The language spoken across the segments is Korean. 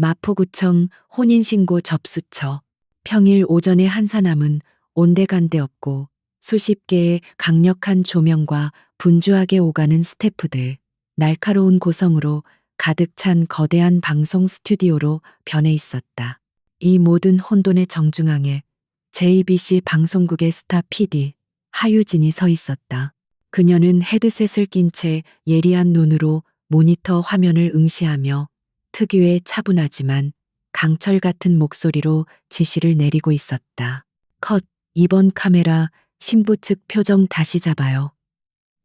마포구청 혼인신고 접수처. 평일 오전에 한사람은 온데간데 없고 수십 개의 강력한 조명과 분주하게 오가는 스태프들, 날카로운 고성으로 가득 찬 거대한 방송 스튜디오로 변해 있었다. 이 모든 혼돈의 정중앙에 JBC 방송국의 스타 PD 하유진이 서 있었다. 그녀는 헤드셋을 낀 채 예리한 눈으로 모니터 화면을 응시하며 특유의 차분하지만 강철 같은 목소리로 지시를 내리고 있었다. 컷, 이번 카메라 신부 측 표정 다시 잡아요.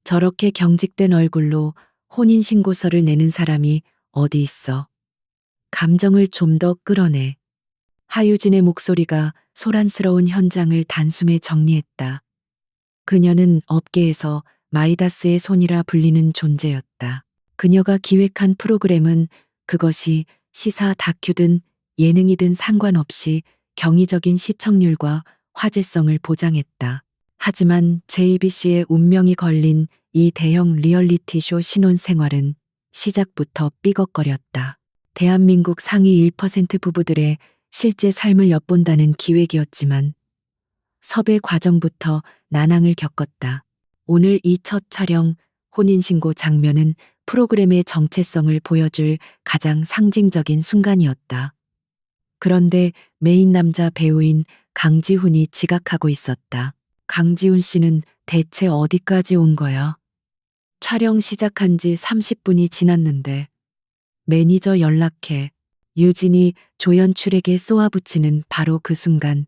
저렇게 경직된 얼굴로 혼인신고서를 내는 사람이 어디 있어? 감정을 좀 더 끌어내. 하유진의 목소리가 소란스러운 현장을 단숨에 정리했다. 그녀는 업계에서 마이다스의 손이라 불리는 존재였다. 그녀가 기획한 프로그램은 그것이 시사 다큐든 예능이든 상관없이 경이적인 시청률과 화제성을 보장했다. 하지만 JBC의 운명이 걸린 이 대형 리얼리티쇼 신혼생활은 시작부터 삐걱거렸다. 대한민국 상위 1% 부부들의 실제 삶을 엿본다는 기획이었지만 섭외 과정부터 난항을 겪었다. 오늘 이 첫 촬영 혼인신고 장면은 프로그램의 정체성을 보여줄 가장 상징적인 순간이었다. 그런데 메인 남자 배우인 강지훈이 지각하고 있었다. 강지훈 씨는 대체 어디까지 온 거야? 촬영 시작한 지 30분이 지났는데. 매니저 연락해. 유진이 조연출에게 쏘아붙이는 바로 그 순간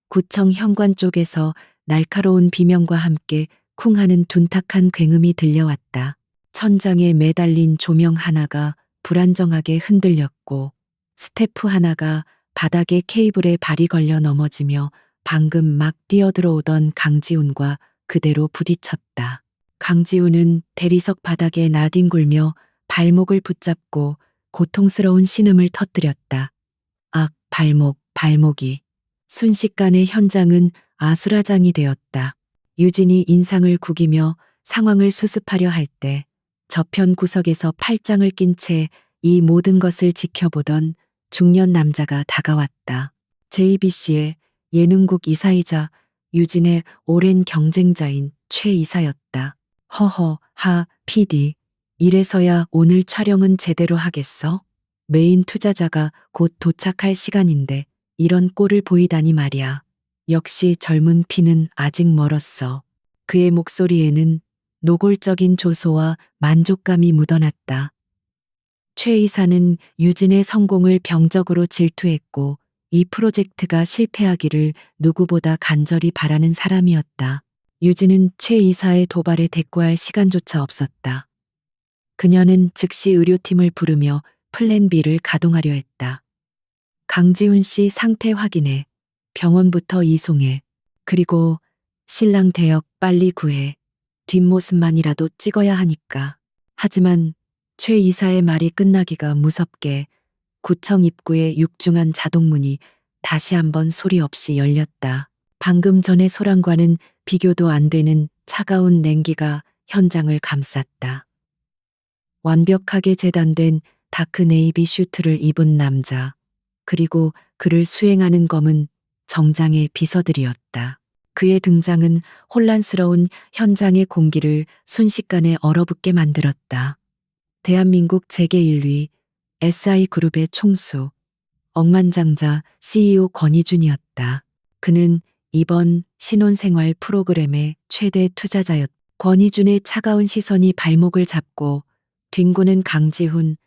구청 현관 쪽에서 날카로운 비명과 함께 쿵 하는 둔탁한 굉음이 들려왔다. 천장에 매달린 조명 하나가 불안정하게 흔들렸고 스태프 하나가 바닥에 케이블에 발이 걸려 넘어지며 방금 막 뛰어들어오던 강지훈과 그대로 부딪혔다. 강지훈은 대리석 바닥에 나뒹굴며 발목을 붙잡고 고통스러운 신음을 터뜨렸다. 악, 발목이. 순식간에 현장은 아수라장이 되었다. 유진이 인상을 구기며 상황을 수습하려 할 때 저편 구석에서 팔짱을 낀 채 이 모든 것을 지켜보던 중년 남자가 다가왔다. JBC의 예능국 이사이자 유진의 오랜 경쟁자인 최 이사였다. 허허, PD. 이래서야 오늘 촬영은 제대로 하겠어? 메인 투자자가 곧 도착할 시간인데 이런 꼴을 보이다니 말이야. 역시 젊은 피는 아직 멀었어. 그의 목소리에는 노골적인 조소와 만족감이 묻어났다. 최 이사는 유진의 성공을 병적으로 질투했고 이 프로젝트가 실패하기를 누구보다 간절히 바라는 사람이었다. 유진은 최 이사의 도발에 대꾸할 시간조차 없었다. 그녀는 즉시 의료팀을 부르며 플랜 B를 가동하려 했다. 강지훈 씨 상태 확인해. 병원부터 이송해. 그리고 신랑 대역 빨리 구해. 뒷모습만이라도 찍어야 하니까. 하지만 최 이사의 말이 끝나기가 무섭게 구청 입구의 육중한 자동문이 다시 한번 소리 없이 열렸다. 방금 전의 소란과는 비교도 안 되는 차가운 냉기가 현장을 감쌌다. 완벽하게 재단된 다크 네이비 슈트를 입은 남자, 그리고 그를 수행하는 검은 정장의 비서들이었다. 그의 등장은 혼란스러운 현장의 공기를 순식간에 얼어붙게 만들었다. 대한민국 재계 1위 SI그룹의 총수, 억만장자 CEO 권희준이었다. 그는 이번 신혼생활 프로그램의 최대 투자자였다. 권희준의 차가운 시선이 발목을 잡고 뒹구는 강지훈,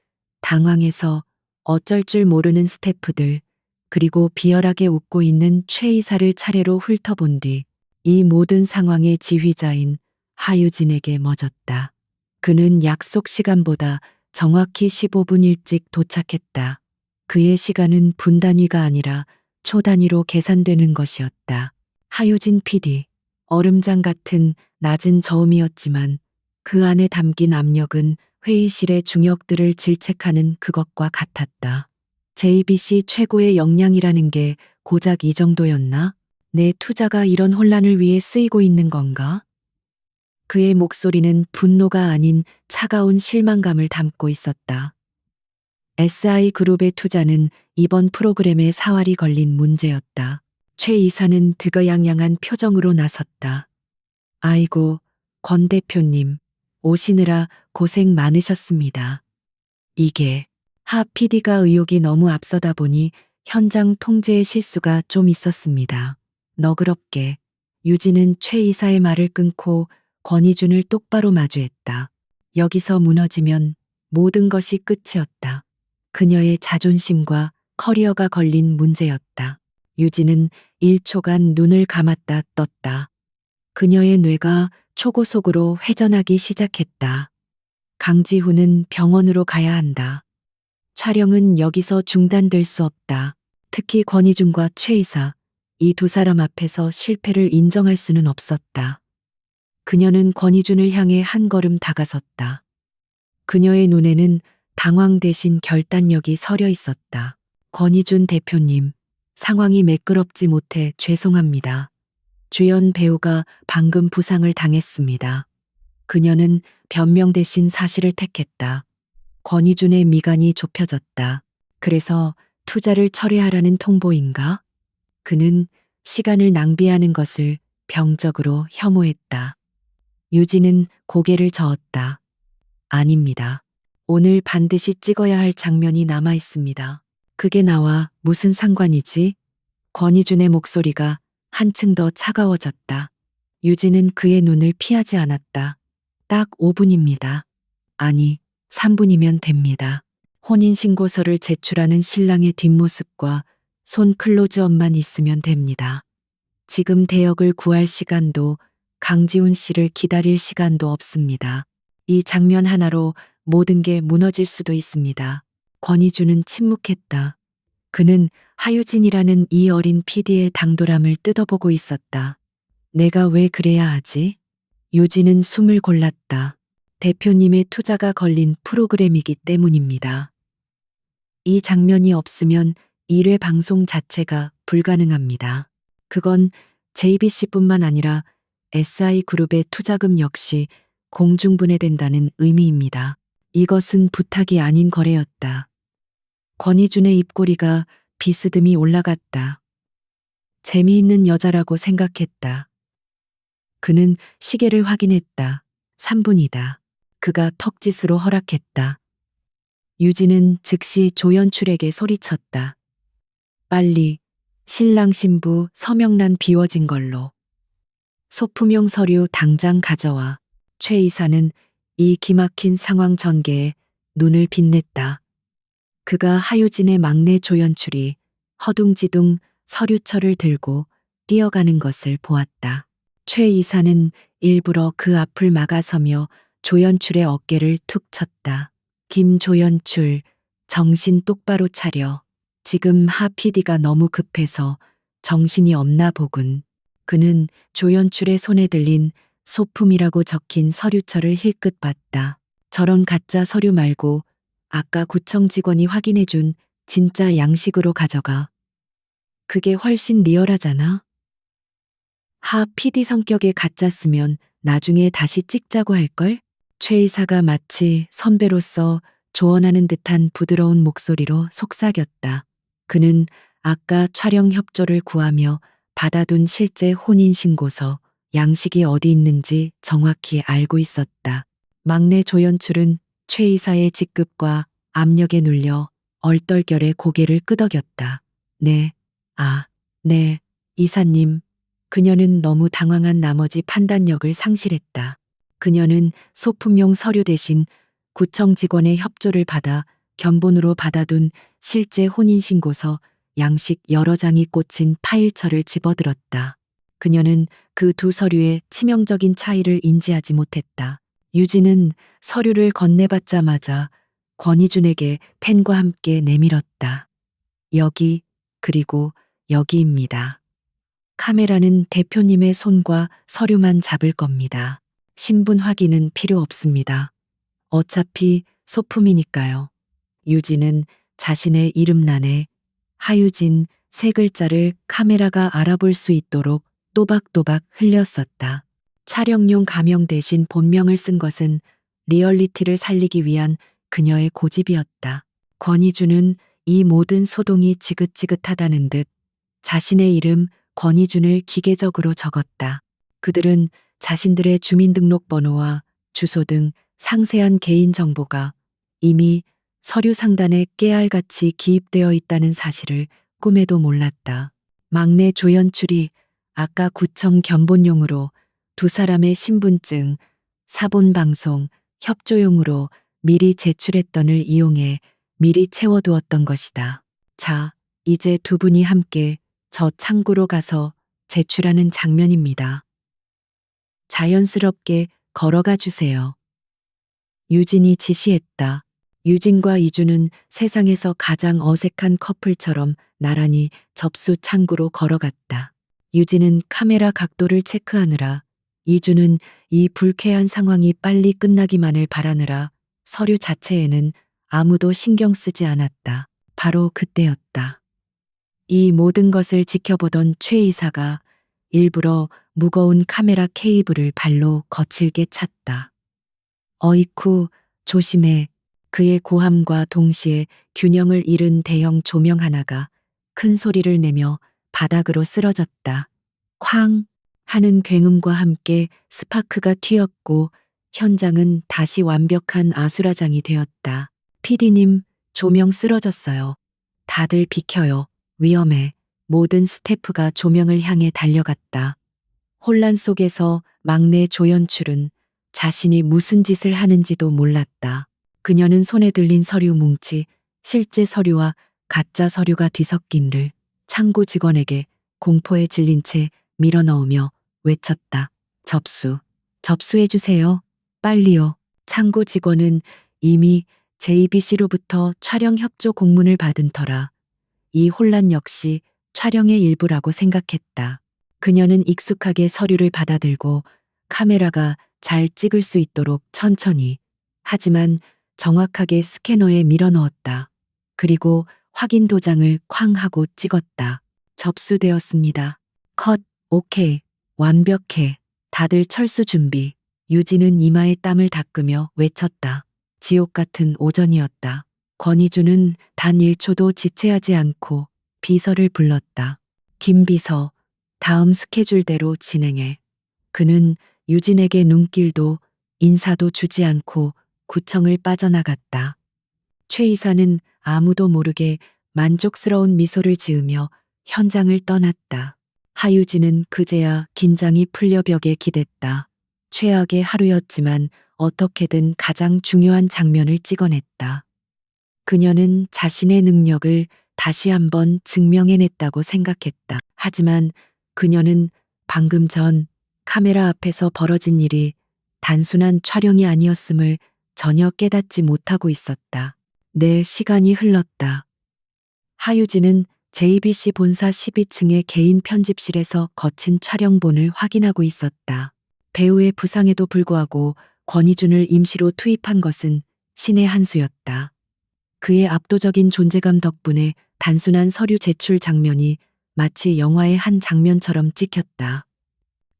당황해서 어쩔 줄 모르는 스태프들, 그리고 비열하게 웃고 있는 최 이사를 차례로 훑어본 뒤 이 모든 상황의 지휘자인 하유진에게 멎었다. 그는 약속 시간보다 정확히 15분 일찍 도착했다. 그의 시간은 분 단위가 아니라 초 단위로 계산되는 것이었다. 하유진 PD, 얼음장 같은 낮은 저음이었지만 그 안에 담긴 압력은 회의실의 중역들을 질책하는 그것과 같았다. JBC 최고의 역량이라는 게 고작 이 정도였나? 내 투자가 이런 혼란을 위해 쓰이고 있는 건가? 그의 목소리는 분노가 아닌 차가운 실망감을 담고 있었다. SI그룹의 투자는 이번 프로그램에 사활이 걸린 문제였다. 최 이사는 득어양양한 표정으로 나섰다. 아이고, 권 대표님, 오시느라 고생 많으셨습니다. 이게 하 PD가 의혹이 너무 앞서다 보니 현장 통제의 실수가 좀 있었습니다. 너그럽게 유진은 최 이사의 말을 끊고 권희준을 똑바로 마주했다. 여기서 무너지면 모든 것이 끝이었다. 그녀의 자존심과 커리어가 걸린 문제였다. 유진은 1초간 눈을 감았다 떴다. 그녀의 뇌가 초고속으로 회전하기 시작했다. 강지훈은 병원으로 가야 한다. 촬영은 여기서 중단될 수 없다. 특히 권희준과 최 이사, 이 두 사람 앞에서 실패를 인정할 수는 없었다. 그녀는 권희준을 향해 한 걸음 다가섰다. 그녀의 눈에는 당황 대신 결단력이 서려 있었다. 권희준 대표님, 상황이 매끄럽지 못해 죄송합니다. 주연 배우가 방금 부상을 당했습니다. 그녀는 변명 대신 사실을 택했다. 권희준의 미간이 좁혀졌다. 그래서 투자를 철회하라는 통보인가? 그는 시간을 낭비하는 것을 병적으로 혐오했다. 유진은 고개를 저었다. 아닙니다. 오늘 반드시 찍어야 할 장면이 남아 있습니다. 그게 나와 무슨 상관이지? 권희준의 목소리가 한층 더 차가워졌다. 유진은 그의 눈을 피하지 않았다. 딱 5분입니다. 아니, 3분이면 됩니다. 혼인신고서를 제출하는 신랑의 뒷모습과 손 클로즈업만 있으면 됩니다. 지금 대역을 구할 시간도 강지훈 씨를 기다릴 시간도 없습니다. 이 장면 하나로 모든 게 무너질 수도 있습니다. 권희준은 침묵했다. 그는 하유진이라는 이 어린 PD의 당돌함을 뜯어보고 있었다. 내가 왜 그래야 하지? 유진은 숨을 골랐다. 대표님의 투자가 걸린 프로그램이기 때문입니다. 이 장면이 없으면 1회 방송 자체가 불가능합니다. 그건 JBC뿐만 아니라 SI그룹의 투자금 역시 공중분해된다는 의미입니다. 이것은 부탁이 아닌 거래였다. 권희준의 입꼬리가 비스듬히 올라갔다. 재미있는 여자라고 생각했다. 그는 시계를 확인했다. 3분이다. 그가 턱짓으로 허락했다. 유진은 즉시 조연출에게 소리쳤다. 빨리 신랑 신부 서명란 비워진 걸로. 소품용 서류 당장 가져와. 최 이사는 이 기막힌 상황 전개에 눈을 빛냈다. 그가 하유진의 막내 조연출이 허둥지둥 서류철을 들고 뛰어가는 것을 보았다. 최 이사는 일부러 그 앞을 막아서며 조연출의 어깨를 툭 쳤다. 김조연출, 정신 똑바로 차려. 지금 하 PD가 너무 급해서 정신이 없나 보군. 그는 조연출의 손에 들린 소품이라고 적힌 서류철을 힐끗 봤다. 저런 가짜 서류 말고 아까 구청 직원이 확인해준 진짜 양식으로 가져가. 그게 훨씬 리얼하잖아. 하 PD 성격의 가짜 쓰면 나중에 다시 찍자고 할걸? 최 이사가 마치 선배로서 조언하는 듯한 부드러운 목소리로 속삭였다. 그는 아까 촬영 협조를 구하며 받아둔 실제 혼인신고서, 양식이 어디 있는지 정확히 알고 있었다. 막내 조연출은 최 이사의 직급과 압력에 눌려 얼떨결에 고개를 끄덕였다. 네, 네, 이사님. 그녀는 너무 당황한 나머지 판단력을 상실했다. 그녀는 소품용 서류 대신 구청 직원의 협조를 받아 견본으로 받아둔 실제 혼인신고서, 양식 여러 장이 꽂힌 파일철을 집어들었다. 그녀는 그 두 서류의 치명적인 차이를 인지하지 못했다. 유진은 서류를 건네받자마자 권희준에게 펜과 함께 내밀었다. 여기, 그리고 여기입니다. 카메라는 대표님의 손과 서류만 잡을 겁니다. 신분 확인은 필요 없습니다. 어차피 소품이니까요. 유진은 자신의 이름란에 하유진 세 글자를 카메라가 알아볼 수 있도록 또박또박 흘렸었다. 촬영용 가명 대신 본명을 쓴 것은 리얼리티를 살리기 위한 그녀의 고집이었다. 권희준은 이 모든 소동이 지긋지긋하다는 듯 자신의 이름 권희준을 기계적으로 적었다. 그들은 자신들의 주민등록번호와 주소 등 상세한 개인 정보가 이미 서류 상단에 깨알같이 기입되어 있다는 사실을 꿈에도 몰랐다. 막내 조연출이 아까 구청 견본용으로 두 사람의 신분증, 사본방송, 협조용으로 미리 제출했던을 이용해 미리 채워두었던 것이다. 자, 이제 두 분이 함께 저 창구로 가서 제출하는 장면입니다. 자연스럽게 걸어가 주세요. 유진이 지시했다. 유진과 이주는 세상에서 가장 어색한 커플처럼 나란히 접수 창구로 걸어갔다. 유진은 카메라 각도를 체크하느라, 이주는 이 불쾌한 상황이 빨리 끝나기만을 바라느라 서류 자체에는 아무도 신경 쓰지 않았다. 바로 그때였다. 이 모든 것을 지켜보던 최 이사가 일부러 무거운 카메라 케이블을 발로 거칠게 찼다. 어이쿠, 조심해. 그의 고함과 동시에 균형을 잃은 대형 조명 하나가 큰 소리를 내며 바닥으로 쓰러졌다. 쾅 하는 굉음과 함께 스파크가 튀었고 현장은 다시 완벽한 아수라장이 되었다. PD님, 조명 쓰러졌어요. 다들 비켜요. 위험해. 모든 스태프가 조명을 향해 달려갔다. 혼란 속에서 막내 조연출은 자신이 무슨 짓을 하는지도 몰랐다. 그녀는 손에 들린 서류 뭉치, 실제 서류와 가짜 서류가 뒤섞인를 창구 직원에게 공포에 질린 채 밀어넣으며 외쳤다. 접수. 접수해주세요. 빨리요. 창구 직원은 이미 JBC로부터 촬영 협조 공문을 받은 터라 이 혼란 역시 촬영의 일부라고 생각했다. 그녀는 익숙하게 서류를 받아들고 카메라가 잘 찍을 수 있도록 천천히, 하지만 정확하게 스캐너에 밀어 넣었다. 그리고 확인 도장을 쾅 하고 찍었다. 접수되었습니다. 컷, 오케이, 완벽해. 다들 철수 준비. 유진은 이마에 땀을 닦으며 외쳤다. 지옥 같은 오전이었다. 권희준은 단 1초도 지체하지 않고 비서를 불렀다. 김 비서, 다음 스케줄대로 진행해. 그는 유진에게 눈길도 인사도 주지 않고 구청을 빠져나갔다. 최 이사는 아무도 모르게 만족스러운 미소를 지으며 현장을 떠났다. 하유진은 그제야 긴장이 풀려 벽에 기댔다. 최악의 하루였지만 어떻게든 가장 중요한 장면을 찍어냈다. 그녀는 자신의 능력을 다시 한번 증명해냈다고 생각했다. 하지만 그녀는 방금 전 카메라 앞에서 벌어진 일이 단순한 촬영이 아니었음을 전혀 깨닫지 못하고 있었다. 내 시간이 흘렀다. 하유진은 JBC 본사 12층의 개인 편집실에서 거친 촬영본을 확인하고 있었다. 배우의 부상에도 불구하고 권희준을 임시로 투입한 것은 신의 한 수였다. 그의 압도적인 존재감 덕분에 단순한 서류 제출 장면이 마치 영화의 한 장면처럼 찍혔다.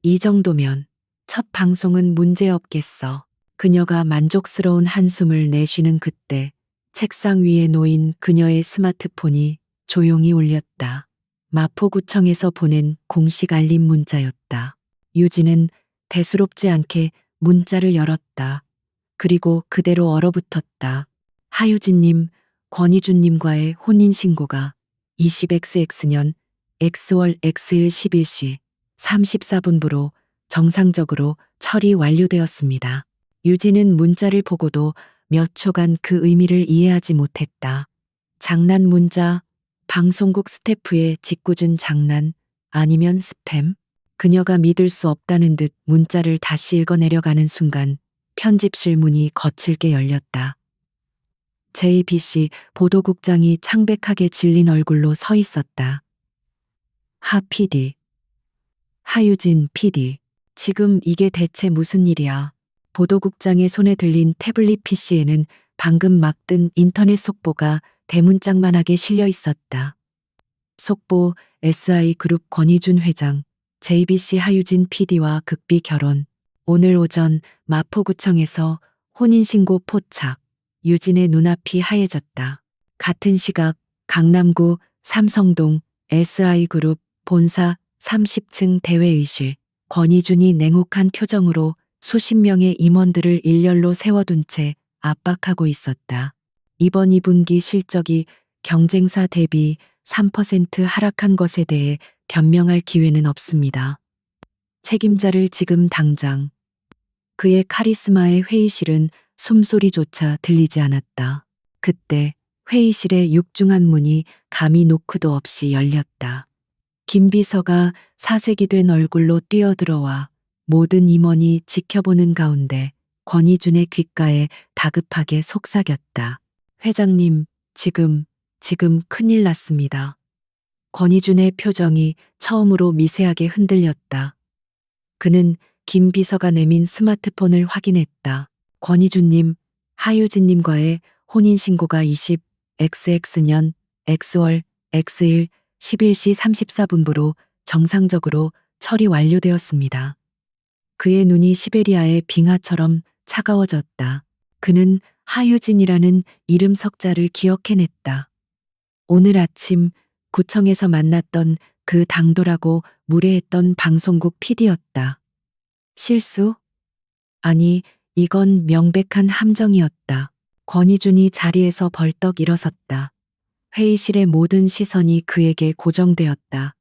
이 정도면 첫 방송은 문제없겠어. 그녀가 만족스러운 한숨을 내쉬는 그때 책상 위에 놓인 그녀의 스마트폰이 조용히 울렸다. 마포구청에서 보낸 공식 알림 문자였다. 유진은 대수롭지 않게 문자를 열었다. 그리고 그대로 얼어붙었다. 하유진님, 권희준님과의 혼인신고가 20xx년 X월 X일 11시 34분부로 정상적으로 처리 완료되었습니다. 유진은 문자를 보고도 몇 초간 그 의미를 이해하지 못했다. 장난 문자, 방송국 스태프의 짓궂은 장난, 아니면 스팸? 그녀가 믿을 수 없다는 듯 문자를 다시 읽어내려가는 순간 편집실 문이 거칠게 열렸다. JBC 보도국장이 창백하게 질린 얼굴로 서 있었다. 하 PD. 하유진 PD. 지금 이게 대체 무슨 일이야? 보도국장의 손에 들린 태블릿 PC에는 방금 막 뜬 인터넷 속보가 대문짝만하게 실려 있었다. 속보 SI그룹 권희준 회장, JBC 하유진 PD와 극비 결혼. 오늘 오전 마포구청에서 혼인신고 포착. 유진의 눈앞이 하얘졌다. 같은 시각 강남구 삼성동 SI그룹 본사 30층 대회의실. 권희준이 냉혹한 표정으로 수십 명의 임원들을 일렬로 세워둔 채 압박하고 있었다. 이번 2분기 실적이 경쟁사 대비 3% 하락한 것에 대해 변명할 기회는 없습니다. 책임자를 지금 당장. 그의 카리스마의 회의실은 숨소리조차 들리지 않았다. 그때 회의실의 육중한 문이 감히 노크도 없이 열렸다. 김 비서가 사색이 된 얼굴로 뛰어들어와 모든 임원이 지켜보는 가운데 권희준의 귓가에 다급하게 속삭였다. 회장님, 지금 큰일 났습니다. 권희준의 표정이 처음으로 미세하게 흔들렸다. 그는 김 비서가 내민 스마트폰을 확인했다. 권희준님, 하유진님과의 혼인신고가 XX-XX 년 X월 X일 11시 34분부로 정상적으로 처리 완료되었습니다. 그의 눈이 시베리아의 빙하처럼 차가워졌다. 그는 하유진이라는 이름 석자를 기억해냈다. 오늘 아침 구청에서 만났던 그 당돌하고 무례했던 방송국 PD였다. 실수? 아니, 이건 명백한 함정이었다. 권희준이 자리에서 벌떡 일어섰다. 회의실의 모든 시선이 그에게 고정되었다.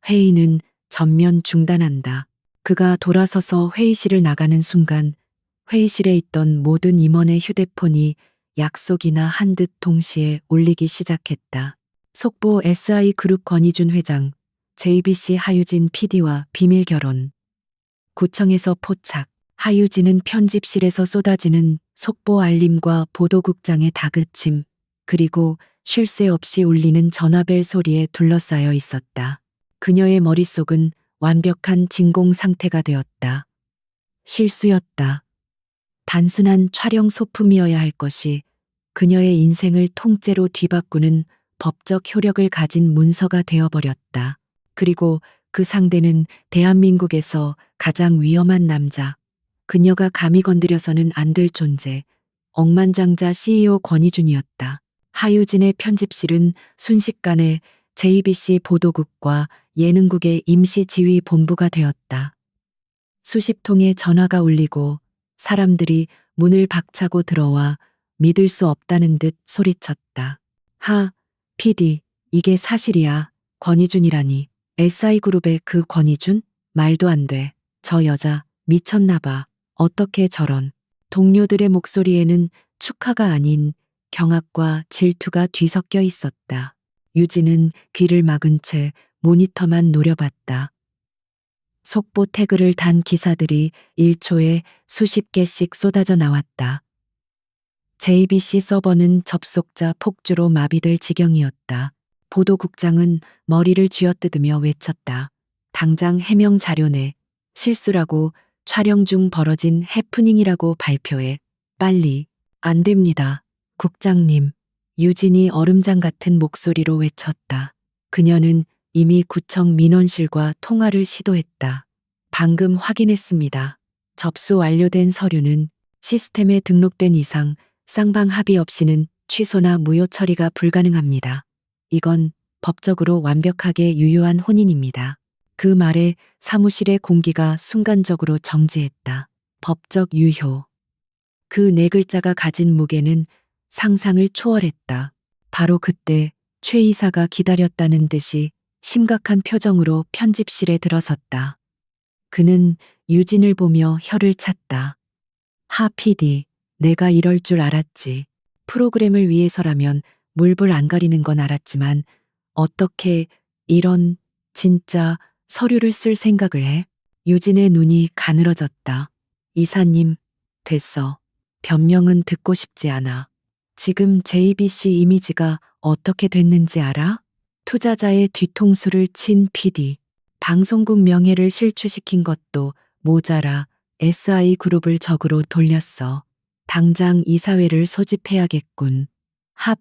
회의는 전면 중단한다. 그가 돌아서서 회의실을 나가는 순간 회의실에 있던 모든 임원의 휴대폰이 약속이나 한 듯 동시에 울리기 시작했다. 속보 SI그룹 권희준 회장, JBC 하유진 PD와 비밀 결혼. 구청에서 포착. 하유진은 편집실에서 쏟아지는 속보 알림과 보도국장의 다그침, 그리고 쉴 새 없이 울리는 전화벨 소리에 둘러싸여 있었다. 그녀의 머릿속은 완벽한 진공 상태가 되었다. 실수였다. 단순한 촬영 소품이어야 할 것이 그녀의 인생을 통째로 뒤바꾸는 법적 효력을 가진 문서가 되어버렸다. 그리고 그 상대는 대한민국에서 가장 위험한 남자. 그녀가 감히 건드려서는 안 될 존재. 억만장자 CEO 권희준이었다. 하유진의 편집실은 순식간에 JBC 보도국과 예능국의 임시지휘본부가 되었다. 수십 통의 전화가 울리고 사람들이 문을 박차고 들어와 믿을 수 없다는 듯 소리쳤다. PD, 이게 사실이야. 권희준이라니. SI그룹의 그 권희준? 말도 안 돼. 저 여자 미쳤나 봐. 어떻게 저런. 동료들의 목소리에는 축하가 아닌 경악과 질투가 뒤섞여 있었다. 유진은 귀를 막은 채 모니터만 노려봤다. 속보 태그를 단 기사들이 1초에 수십 개씩 쏟아져 나왔다. JBC 서버는 접속자 폭주로 마비될 지경이었다. 보도국장은 머리를 쥐어뜯으며 외쳤다. 당장 해명 자료 내. 실수라고, 촬영 중 벌어진 해프닝이라고 발표해. 빨리. 안 됩니다. 국장님. 유진이 얼음장 같은 목소리로 외쳤다. 그녀는 이미 구청 민원실과 통화를 시도했다. 방금 확인했습니다. 접수 완료된 서류는 시스템에 등록된 이상 쌍방 합의 없이는 취소나 무효 처리가 불가능합니다. 이건 법적으로 완벽하게 유효한 혼인입니다. 그 말에 사무실의 공기가 순간적으로 정지했다. 법적 유효. 그 네 글자가 가진 무게는 상상을 초월했다. 바로 그때 최 이사가 기다렸다는 듯이 심각한 표정으로 편집실에 들어섰다. 그는 유진을 보며 혀를 찼다. PD, 내가 이럴 줄 알았지. 프로그램을 위해서라면 물불 안 가리는 건 알았지만 어떻게 이런 진짜 서류를 쓸 생각을 해? 유진의 눈이 가늘어졌다. 이사님, 됐어. 변명은 듣고 싶지 않아. 지금 JBC 이미지가 어떻게 됐는지 알아? 투자자의 뒤통수를 친 PD. 방송국 명예를 실추시킨 것도 모자라 SI그룹을 적으로 돌렸어. 당장 이사회를 소집해야겠군.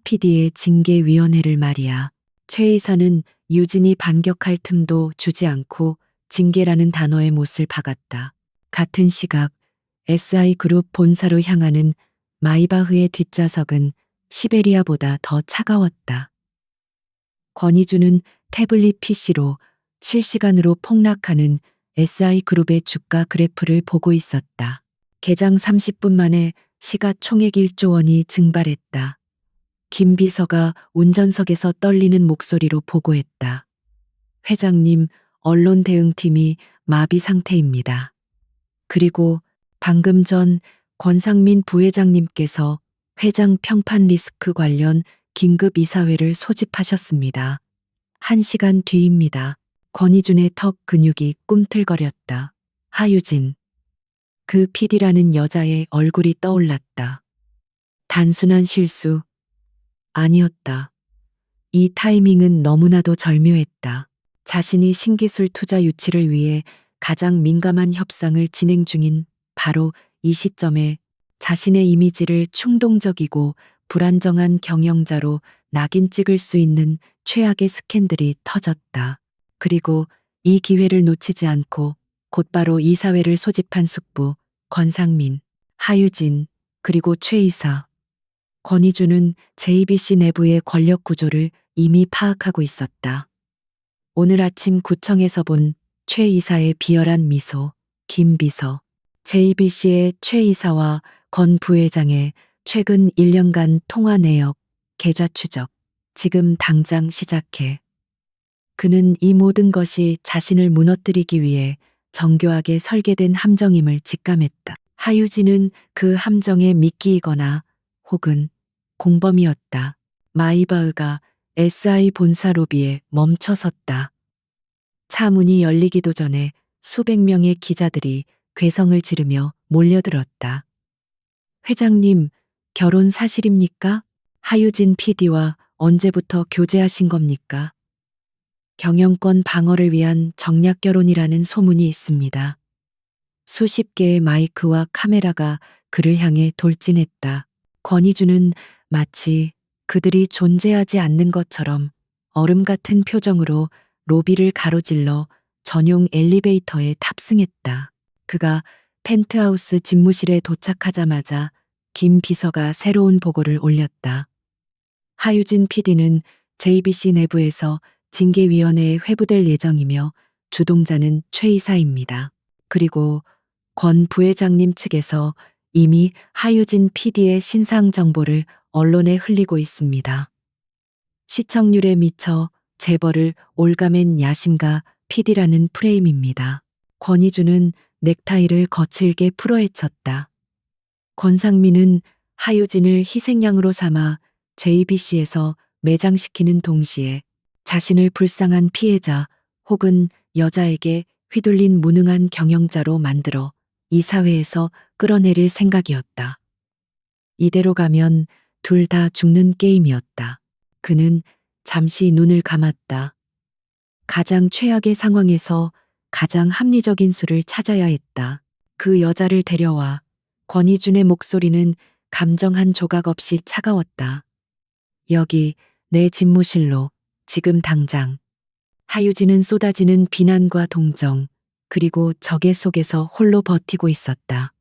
PD의 징계위원회를 말이야. 최 이사는 유진이 반격할 틈도 주지 않고 징계라는 단어에 못을 박았다. 같은 시각 SI그룹 본사로 향하는 마이바흐의 뒷좌석은 시베리아보다 더 차가웠다. 권희주는 태블릿 PC로 실시간으로 폭락하는 SI그룹의 주가 그래프를 보고 있었다. 개장 30분 만에 시가총액 1조 원이 증발했다. 김 비서가 운전석에서 떨리는 목소리로 보고했다. 회장님, 언론 대응팀이 마비 상태입니다. 그리고 방금 전 권상민 부회장님께서 회장 평판 리스크 관련 긴급 이사회를 소집하셨습니다. 1시간 뒤입니다. 권희준의 턱 근육이 꿈틀거렸다. 하유진. 그 PD라는 여자의 얼굴이 떠올랐다. 단순한 실수. 아니었다. 이 타이밍은 너무나도 절묘했다. 자신이 신기술 투자 유치를 위해 가장 민감한 협상을 진행 중인 바로 이 시점에 자신의 이미지를 충동적이고 불안정한 경영자로 낙인 찍을 수 있는 최악의 스캔들이 터졌다. 그리고 이 기회를 놓치지 않고 곧바로 이사회를 소집한 숙부, 권상민, 하유진, 그리고 최 이사. 권희주는 JBC 내부의 권력 구조를 이미 파악하고 있었다. 오늘 아침 구청에서 본 최 이사의 비열한 미소, 김 비서, JBC의 최 이사와 권 부회장의 최근 1년간 통화 내역, 계좌 추적, 지금 당장 시작해. 그는 이 모든 것이 자신을 무너뜨리기 위해 정교하게 설계된 함정임을 직감했다. 하유진은 그 함정에 미끼이거나 혹은 공범이었다. 마이바흐가 SI 본사 로비에 멈춰섰다. 차 문이 열리기도 전에 수백 명의 기자들이 괴성을 지르며 몰려들었다. 회장님, 결혼 사실입니까? 하유진 PD와 언제부터 교제하신 겁니까? 경영권 방어를 위한 정략 결혼이라는 소문이 있습니다. 수십 개의 마이크와 카메라가 그를 향해 돌진했다. 권희주는 마치 그들이 존재하지 않는 것처럼 얼음 같은 표정으로 로비를 가로질러 전용 엘리베이터에 탑승했다. 그가 펜트하우스 집무실에 도착하자마자 김 비서가 새로운 보고를 올렸다. 하유진 PD는 JBC 내부에서 징계위원회에 회부될 예정이며 주동자는 최 이사입니다. 그리고 권 부회장님 측에서 이미 하유진 PD의 신상 정보를 언론에 흘리고 있습니다. 시청률에 미쳐 재벌을 올가맨 야심가 PD라는 프레임입니다. 권희주는 넥타이를 거칠게 풀어헤쳤다. 권상민은 하유진을 희생양으로 삼아 JBC에서 매장시키는 동시에 자신을 불쌍한 피해자 혹은 여자에게 휘둘린 무능한 경영자로 만들어 이사회에서 끌어내릴 생각이었다. 이대로 가면 둘 다 죽는 게임이었다. 그는 잠시 눈을 감았다. 가장 최악의 상황에서 가장 합리적인 수를 찾아야 했다. 그 여자를 데려와. 권희준의 목소리는 감정 한 조각 없이 차가웠다. 여기 내 집무실로 지금 당장. 하유진은 쏟아지는 비난과 동정, 그리고 적의 속에서 홀로 버티고 있었다.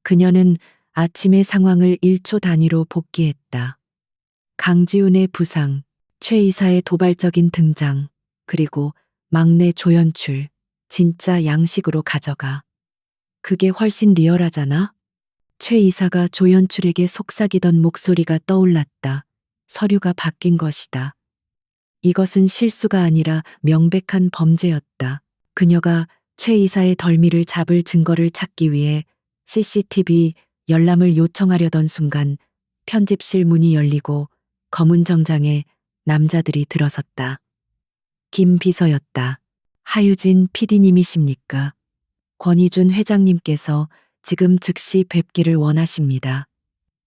그녀는 아침의 상황을 1초 단위로 복기했다. 강지훈의 부상, 최 이사의 도발적인 등장, 그리고 막내 조연출, 진짜 양식으로 가져가. 그게 훨씬 리얼하잖아? 최 이사가 조연출에게 속삭이던 목소리가 떠올랐다. 서류가 바뀐 것이다. 이것은 실수가 아니라 명백한 범죄였다. 그녀가 최 이사의 덜미를 잡을 증거를 찾기 위해 CCTV 열람을 요청하려던 순간 편집실 문이 열리고 검은 정장에 남자들이 들어섰다. 김 비서였다. 하유진 PD님이십니까? 권희준 회장님께서 지금 즉시 뵙기를 원하십니다.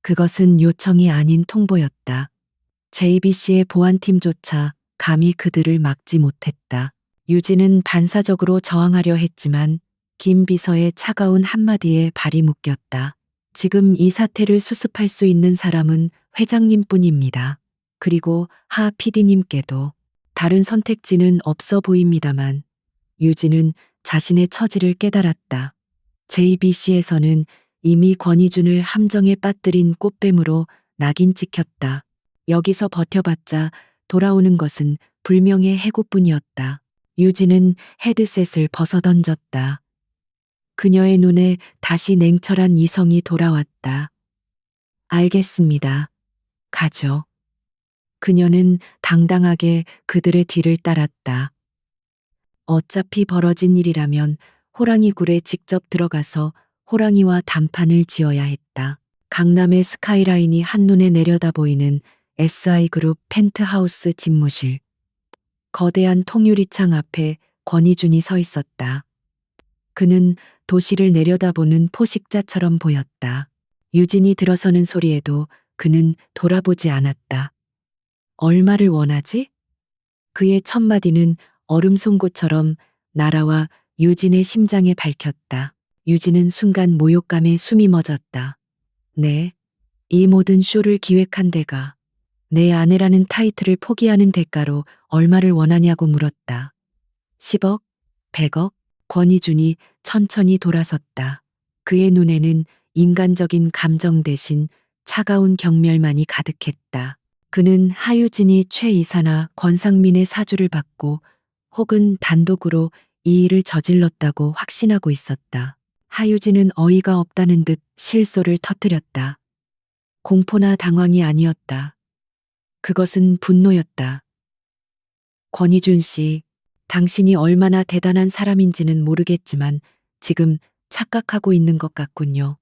그것은 요청이 아닌 통보였다. JBC의 보안팀조차 감히 그들을 막지 못했다. 유진은 반사적으로 저항하려 했지만 김 비서의 차가운 한마디에 발이 묶였다. 지금 이 사태를 수습할 수 있는 사람은 회장님뿐입니다. 그리고 하 PD님께도 다른 선택지는 없어 보입니다만 유진은 자신의 처지를 깨달았다. JBC에서는 이미 권희준을 함정에 빠뜨린 꽃뱀으로 낙인 찍혔다. 여기서 버텨봤자 돌아오는 것은 불명의 해고뿐이었다. 유진은 헤드셋을 벗어던졌다. 그녀의 눈에 다시 냉철한 이성이 돌아왔다. 알겠습니다. 가죠. 그녀는 당당하게 그들의 뒤를 따랐다. 어차피 벌어진 일이라면 호랑이 굴에 직접 들어가서 호랑이와 단판을 지어야 했다. 강남의 스카이라인이 한눈에 내려다 보이는 SI그룹 펜트하우스 집무실. 거대한 통유리창 앞에 권희준이 서 있었다. 그는 도시를 내려다보는 포식자처럼 보였다. 유진이 들어서는 소리에도 그는 돌아보지 않았다. 얼마를 원하지? 그의 첫마디는 얼음 송곳처럼 날아와 유진의 심장에 밝혔다. 유진은 순간 모욕감에 숨이 멎었다. 네, 이 모든 쇼를 기획한 데가 내 아내라는 타이틀을 포기하는 대가로 얼마를 원하냐고 물었다. 10억? 100억? 권희준이 천천히 돌아섰다. 그의 눈에는 인간적인 감정 대신 차가운 경멸만이 가득했다. 그는 하유진이 최 이사나 권상민의 사주를 받고 혹은 단독으로 이 일을 저질렀다고 확신하고 있었다. 하유진은 어이가 없다는 듯 실소를 터뜨렸다. 공포나 당황이 아니었다. 그것은 분노였다. 권희준 씨, 당신이 얼마나 대단한 사람인지는 모르겠지만 지금 착각하고 있는 것 같군요.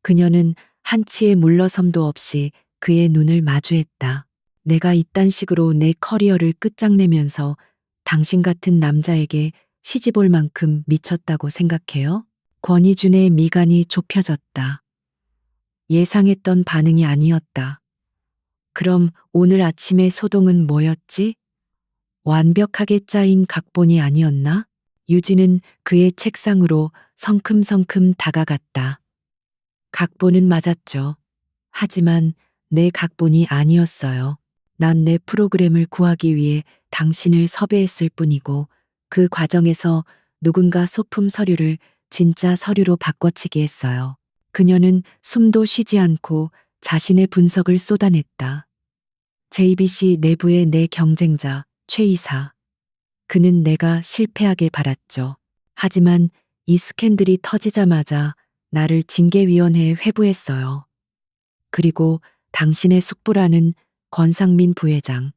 그녀는 한치의 물러섬도 없이 그의 눈을 마주했다. 내가 이딴 식으로 내 커리어를 끝장내면서 당신 같은 남자에게 시집올 만큼 미쳤다고 생각해요? 권희준의 미간이 좁혀졌다. 예상했던 반응이 아니었다. 그럼 오늘 아침의 소동은 뭐였지? 완벽하게 짜인 각본이 아니었나? 유진은 그의 책상으로 성큼성큼 다가갔다. 각본은 맞았죠. 하지만 내 각본이 아니었어요. 난 내 프로그램을 구하기 위해 당신을 섭외했을 뿐이고 그 과정에서 누군가 소품 서류를 진짜 서류로 바꿔치기 했어요. 그녀는 숨도 쉬지 않고 자신의 분석을 쏟아냈다. JBC 내부의 내 경쟁자, 최 이사. 그는 내가 실패하길 바랐죠. 하지만 이 스캔들이 터지자마자 나를 징계위원회에 회부했어요. 그리고 당신의 숙부라는 권상민 부회장.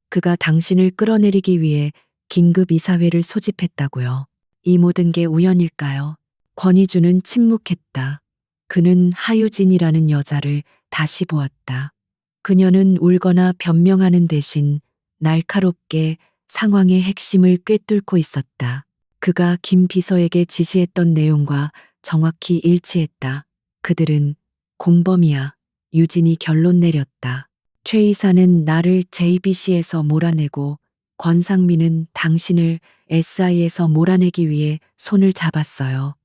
그가 당신을 끌어내리기 위해 긴급 이사회를 소집했다고요. 이 모든 게 우연일까요? 권희준은 침묵했다. 그는 하유진이라는 여자를 다시 보았다. 그녀는 울거나 변명하는 대신 날카롭게 상황의 핵심을 꿰뚫고 있었다. 그가 김 비서에게 지시했던 내용과 정확히 일치했다. 그들은 공범이야. 유진이 결론 내렸다. 최 이사는 나를 JBC에서 몰아내고 권상민은 당신을 SI에서 몰아내기 위해 손을 잡았어요.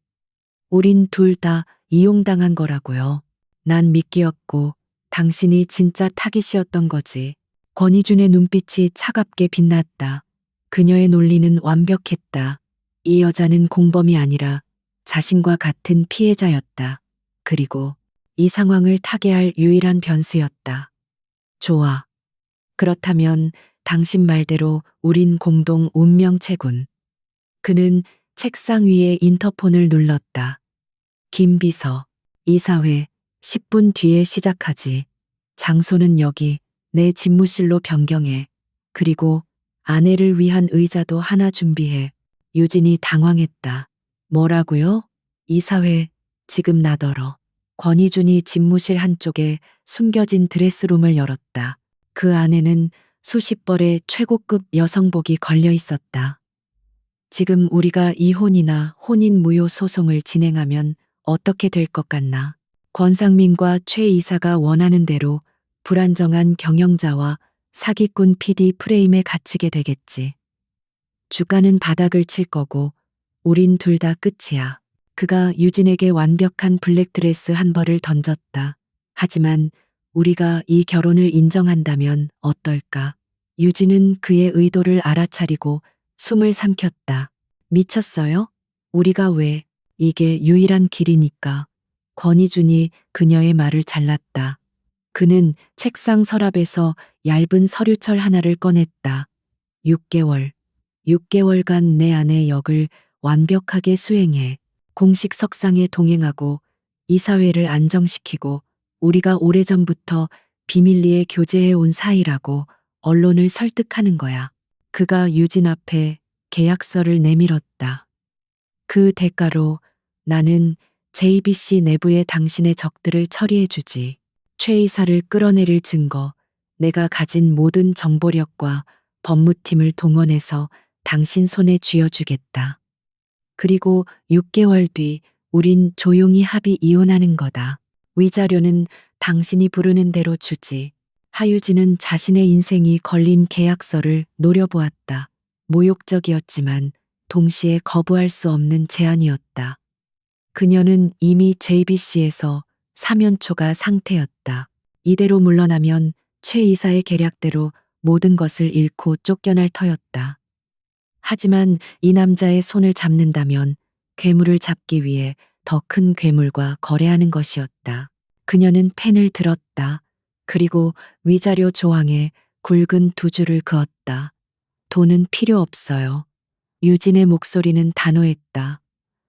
우린 둘 다 이용당한 거라고요. 난 미끼였고 당신이 진짜 타깃이었던 거지. 권희준의 눈빛이 차갑게 빛났다. 그녀의 논리는 완벽했다. 이 여자는 공범이 아니라 자신과 같은 피해자였다. 그리고 이 상황을 타개할 유일한 변수였다. 좋아. 그렇다면 당신 말대로 우린 공동 운명체군. 그는 책상 위에 인터폰을 눌렀다. 김 비서, 이사회 10분 뒤에 시작하지. 장소는 여기 내 집무실로 변경해. 그리고 아내를 위한 의자도 하나 준비해. 유진이 당황했다. 뭐라고요? 이사회 지금 나더러. 권희준이 집무실 한쪽에 숨겨진 드레스룸을 열었다. 그 안에는 수십 벌의 최고급 여성복이 걸려 있었다. 지금 우리가 이혼이나 혼인무효 소송을 진행하면 어떻게 될 것 같나? 권상민과 최 이사가 원하는 대로 불안정한 경영자와 사기꾼 PD 프레임에 갇히게 되겠지. 주가는 바닥을 칠 거고 우린 둘 다 끝이야. 그가 유진에게 완벽한 블랙드레스 한 벌을 던졌다. 하지만 우리가 이 결혼을 인정한다면 어떨까? 유진은 그의 의도를 알아차리고 숨을 삼켰다. 미쳤어요? 우리가 왜? 이게 유일한 길이니까. 권희준이 그녀의 말을 잘랐다. 그는 책상 서랍에서 얇은 서류철 하나를 꺼냈다. 6개월. 6개월간 내 아내 역을 완벽하게 수행해 공식 석상에 동행하고 이사회를 안정시키고 우리가 오래전부터 비밀리에 교제해 온 사이라고 언론을 설득하는 거야. 그가 유진 앞에 계약서를 내밀었다. 그 대가로 나는 JBC 내부의 당신의 적들을 처리해 주지. 최 이사를 끌어내릴 증거, 내가 가진 모든 정보력과 법무팀을 동원해서 당신 손에 쥐어주겠다. 그리고 6개월 뒤 우린 조용히 합의 이혼하는 거다. 위자료는 당신이 부르는 대로 주지. 하유진은 자신의 인생이 걸린 계약서를 노려보았다. 모욕적이었지만 동시에 거부할 수 없는 제안이었다. 그녀는 이미 JBC에서 사면초가 상태였다. 이대로 물러나면 최 이사의 계략대로 모든 것을 잃고 쫓겨날 터였다. 하지만 이 남자의 손을 잡는다면 괴물을 잡기 위해 더 큰 괴물과 거래하는 것이었다. 그녀는 펜을 들었다. 그리고 위자료 조항에 굵은 두 줄을 그었다. 돈은 필요 없어요. 유진의 목소리는 단호했다.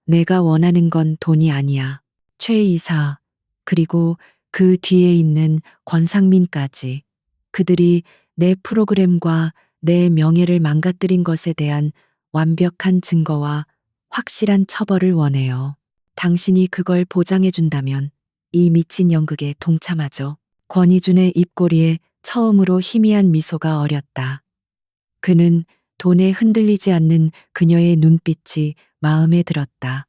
내가 원하는 건 돈이 아니야. 최 이사, 그리고 그 뒤에 있는 권상민까지. 그들이 내 프로그램과 내 명예를 망가뜨린 것에 대한 완벽한 증거와 확실한 처벌을 원해요. 당신이 그걸 보장해준다면 이 미친 연극에 동참하죠. 권희준의 입꼬리에 처음으로 희미한 미소가 어렸다. 그는 돈에 흔들리지 않는 그녀의 눈빛이 마음에 들었다.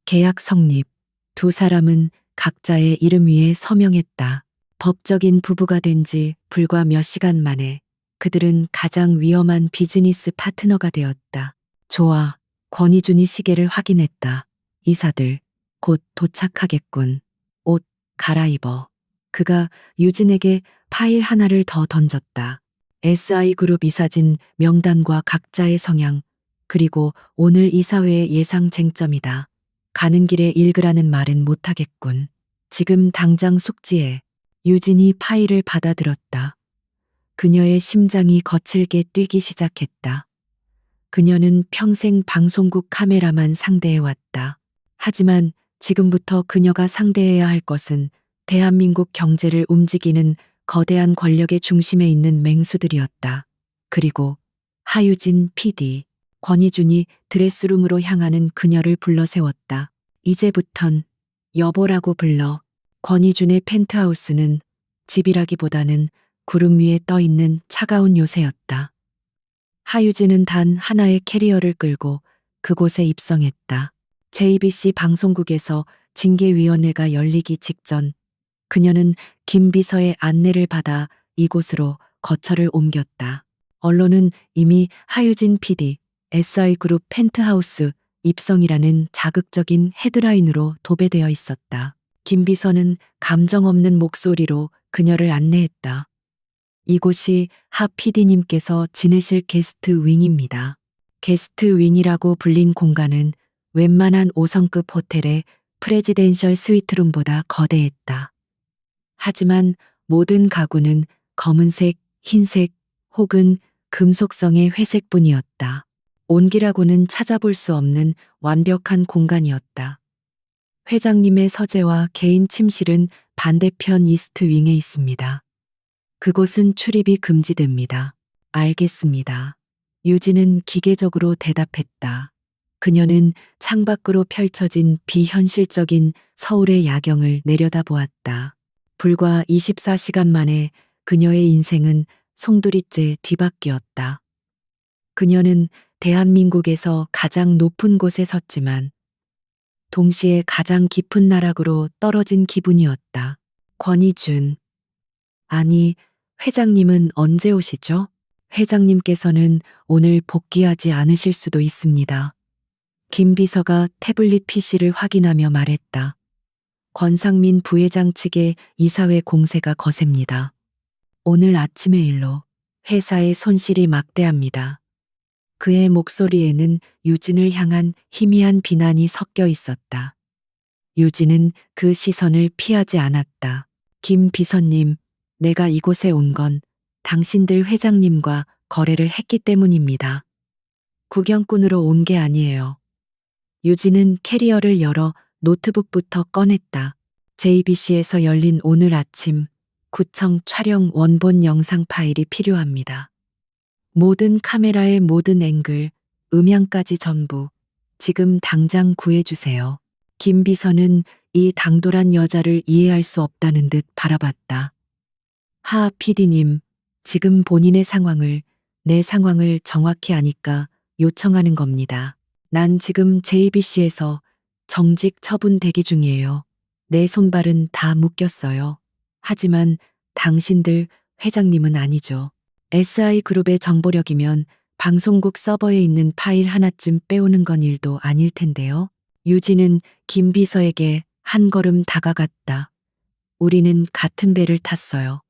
계약 성립. 두 사람은 각자의 이름 위에 서명했다. 법적인 부부가 된 지 불과 몇 시간 만에 그들은 가장 위험한 비즈니스 파트너가 되었다. 좋아. 권희준이 시계를 확인했다. 이사들, 곧 도착하겠군. 옷 갈아입어. 그가 유진에게 파일 하나를 더 던졌다. SI그룹 이사진 명단과 각자의 성향, 그리고 오늘 이사회의 예상 쟁점이다. 가는 길에 읽으라는 말은 못하겠군. 지금 당장 숙지해. 유진이 파일을 받아들었다. 그녀의 심장이 거칠게 뛰기 시작했다. 그녀는 평생 방송국 카메라만 상대해왔다. 하지만 지금부터 그녀가 상대해야 할 것은 대한민국 경제를 움직이는 거대한 권력의 중심에 있는 맹수들이었다. 그리고 하유진 PD, 권희준이 드레스룸으로 향하는 그녀를 불러세웠다. 이제부턴 여보라고 불러. 권희준의 펜트하우스는 집이라기보다는 구름 위에 떠 있는 차가운 요새였다. 하유진은 단 하나의 캐리어를 끌고 그곳에 입성했다. JBC 방송국에서 징계위원회가 열리기 직전 그녀는 김 비서의 안내를 받아 이곳으로 거처를 옮겼다. 언론은 이미 하유진 PD, SI그룹 펜트하우스 입성이라는 자극적인 헤드라인으로 도배되어 있었다. 김 비서는 감정 없는 목소리로 그녀를 안내했다. 이곳이 하 PD님께서 지내실 게스트 윙입니다. 게스트 윙이라고 불린 공간은 웬만한 5성급 호텔의 프레지덴셜 스위트룸보다 거대했다. 하지만 모든 가구는 검은색, 흰색 혹은 금속성의 회색뿐이었다. 온기라고는 찾아볼 수 없는 완벽한 공간이었다. 회장님의 서재와 개인 침실은 반대편 이스트 윙에 있습니다. 그곳은 출입이 금지됩니다. 알겠습니다. 유진은 기계적으로 대답했다. 그녀는 창밖으로 펼쳐진 비현실적인 서울의 야경을 내려다보았다. 불과 24시간 만에 그녀의 인생은 송두리째 뒤바뀌었다. 그녀는 대한민국에서 가장 높은 곳에 섰지만 동시에 가장 깊은 나락으로 떨어진 기분이었다. 권희준. 아니, 회장님은 언제 오시죠? 회장님께서는 오늘 복귀하지 않으실 수도 있습니다. 김 비서가 태블릿 PC를 확인하며 말했다. 권상민 부회장 측의 이사회 공세가 거셉니다. 오늘 아침의 일로 회사의 손실이 막대합니다. 그의 목소리에는 유진을 향한 희미한 비난이 섞여 있었다. 유진은 그 시선을 피하지 않았다. 김 비서님, 내가 이곳에 온 건 당신들 회장님과 거래를 했기 때문입니다. 구경꾼으로 온 게 아니에요. 유진은 캐리어를 열어 노트북부터 꺼냈다. JBC에서 열린 오늘 아침 구청 촬영 원본 영상 파일이 필요합니다. 모든 카메라의 모든 앵글, 음향까지 전부 지금 당장 구해주세요. 김 비서는 이 당돌한 여자를 이해할 수 없다는 듯 바라봤다. 하 PD님, 지금 본인의 상황을, 내 상황을 정확히 아니까 요청하는 겁니다. 난 지금 JBC에서 정직 처분 대기 중이에요. 내 손발은 다 묶였어요. 하지만 당신들 회장님은 아니죠. SI그룹의 정보력이면 방송국 서버에 있는 파일 하나쯤 빼오는 건 일도 아닐 텐데요. 유진은 김 비서에게 한 걸음 다가갔다. 우리는 같은 배를 탔어요.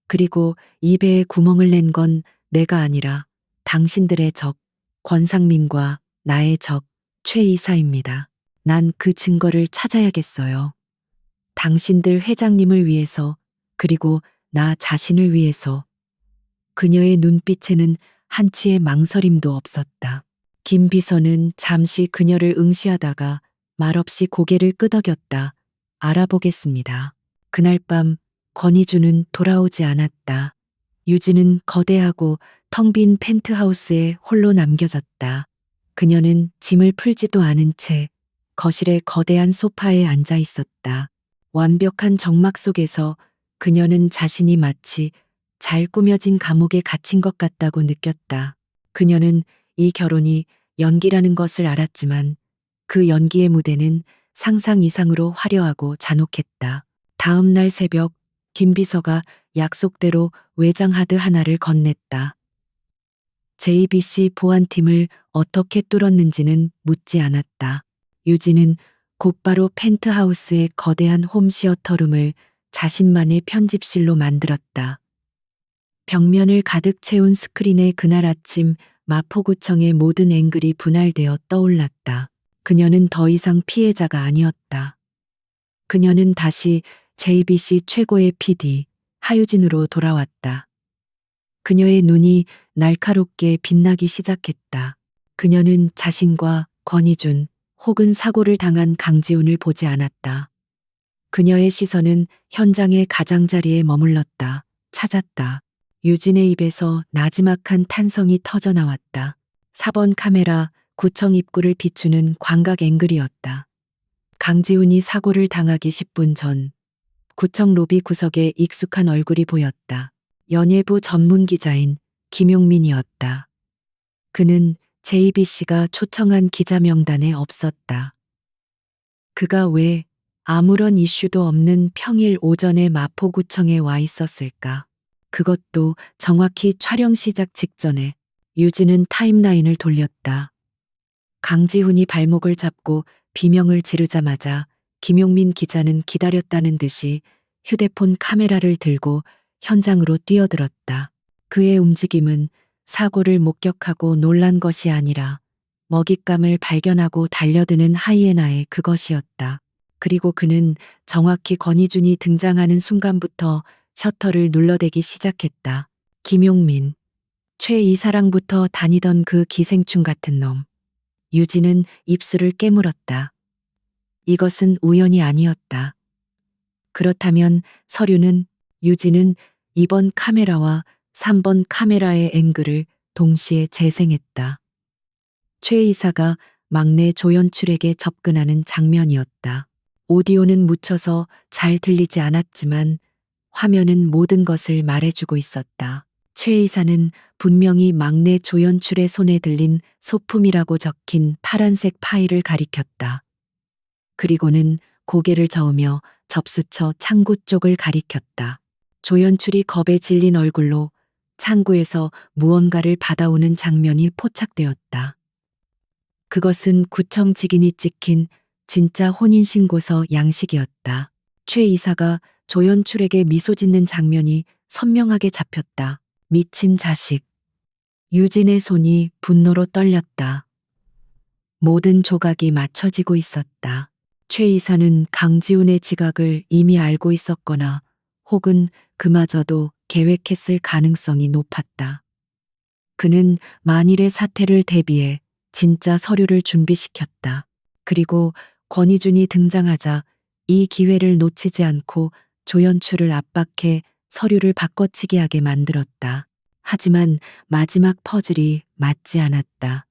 그리고 이 배에 구멍을 낸 건 내가 아니라 당신들의 적, 권상민과 나의 적, 최 이사입니다. 난 그 증거를 찾아야겠어요. 당신들 회장님을 위해서, 그리고 나 자신을 위해서. 그녀의 눈빛에는 한치의 망설임도 없었다. 김 비서는 잠시 그녀를 응시하다가 말없이 고개를 끄덕였다. 알아보겠습니다. 그날 밤 권희주는 돌아오지 않았다. 유진은 거대하고 텅 빈 펜트하우스에 홀로 남겨졌다. 그녀는 짐을 풀지도 않은 채 거실의 거대한 소파에 앉아 있었다. 완벽한 정막 속에서 그녀는 자신이 마치 잘 꾸며진 감옥에 갇힌 것 같다고 느꼈다. 그녀는 이 결혼이 연기라는 것을 알았지만 그 연기의 무대는 상상 이상으로 화려하고 잔혹했다. 다음 날 새벽 김 비서가 약속대로 외장하드 하나를 건넸다. JBC 보안팀을 어떻게 뚫었는지는 묻지 않았다. 유진은 곧바로 펜트하우스의 거대한 홈시어터룸을 자신만의 편집실로 만들었다. 벽면을 가득 채운 스크린에 그날 아침 마포구청의 모든 앵글이 분할되어 떠올랐다. 그녀는 더 이상 피해자가 아니었다. 그녀는 다시 JBC 최고의 PD, 하유진으로 돌아왔다. 그녀의 눈이 날카롭게 빛나기 시작했다. 그녀는 자신과 권희준 혹은 사고를 당한 강지훈을 보지 않았다. 그녀의 시선은 현장의 가장자리에 머물렀다. 찾았다. 유진의 입에서 나지막한 탄성이 터져 나왔다. 4번 카메라 구청 입구를 비추는 광각 앵글이었다. 강지훈이 사고를 당하기 10분 전 구청 로비 구석에 익숙한 얼굴이 보였다. 연예부 전문 기자인 김용민이었다. 그는 JBC가 초청한 기자 명단에 없었다. 그가 왜 아무런 이슈도 없는 평일 오전에 마포구청에 와 있었을까? 그것도 정확히 촬영 시작 직전에. 유진은 타임라인을 돌렸다. 강지훈이 발목을 잡고 비명을 지르자마자 김용민 기자는 기다렸다는 듯이 휴대폰 카메라를 들고 현장으로 뛰어들었다. 그의 움직임은 사고를 목격하고 놀란 것이 아니라 먹잇감을 발견하고 달려드는 하이에나의 그것이었다. 그리고 그는 정확히 권희준이 등장하는 순간부터 셔터를 눌러대기 시작했다. 김용민, 최 이사랑부터 다니던 그 기생충 같은 놈. 유진은 입술을 깨물었다. 이것은 우연이 아니었다. 그렇다면 서류는 유진은 2번 카메라와 3번 카메라의 앵글을 동시에 재생했다. 최 이사가 막내 조연출에게 접근하는 장면이었다. 오디오는 묻혀서 잘 들리지 않았지만 화면은 모든 것을 말해주고 있었다. 최 이사는 분명히 막내 조연출의 손에 들린 소품이라고 적힌 파란색 파일을 가리켰다. 그리고는 고개를 저으며 접수처 창구 쪽을 가리켰다. 조연출이 겁에 질린 얼굴로 창구에서 무언가를 받아오는 장면이 포착되었다. 그것은 구청 직인이 찍힌 진짜 혼인신고서 양식이었다. 최 이사가 조연출에게 미소 짓는 장면이 선명하게 잡혔다. 미친 자식. 유진의 손이 분노로 떨렸다. 모든 조각이 맞춰지고 있었다. 최 이사는 강지훈의 지각을 이미 알고 있었거나 혹은 그마저도 계획했을 가능성이 높았다. 그는 만일의 사태를 대비해 진짜 서류를 준비시켰다. 그리고 권희준이 등장하자 이 기회를 놓치지 않고 조연출을 압박해 서류를 바꿔치기 하게 만들었다. 하지만 마지막 퍼즐이 맞지 않았다.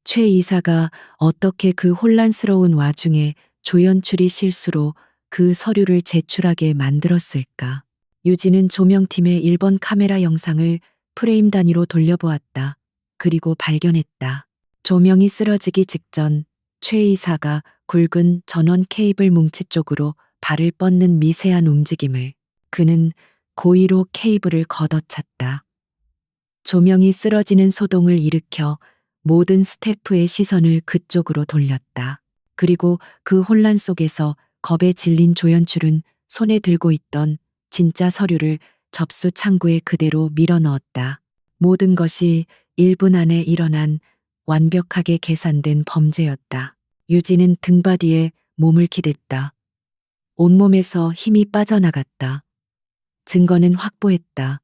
최 이사가 어떻게 그 혼란스러운 와중에 조연출이 실수로 그 서류를 제출하게 만들었을까? 유진은 조명팀의 1번 카메라 영상을 프레임 단위로 돌려보았다. 그리고 발견했다. 조명이 쓰러지기 직전 최 이사가 굵은 전원 케이블 뭉치 쪽으로 발을 뻗는 미세한 움직임을. 그는 고의로 케이블을 걷어찼다. 조명이 쓰러지는 소동을 일으켜 모든 스태프의 시선을 그쪽으로 돌렸다. 그리고 그 혼란 속에서 겁에 질린 조연출은 손에 들고 있던 진짜 서류를 접수 창구에 그대로 밀어 넣었다. 모든 것이 1분 안에 일어난 완벽하게 계산된 범죄였다. 유진은 등바디에 몸을 기댔다. 온몸에서 힘이 빠져나갔다. 증거는 확보했다.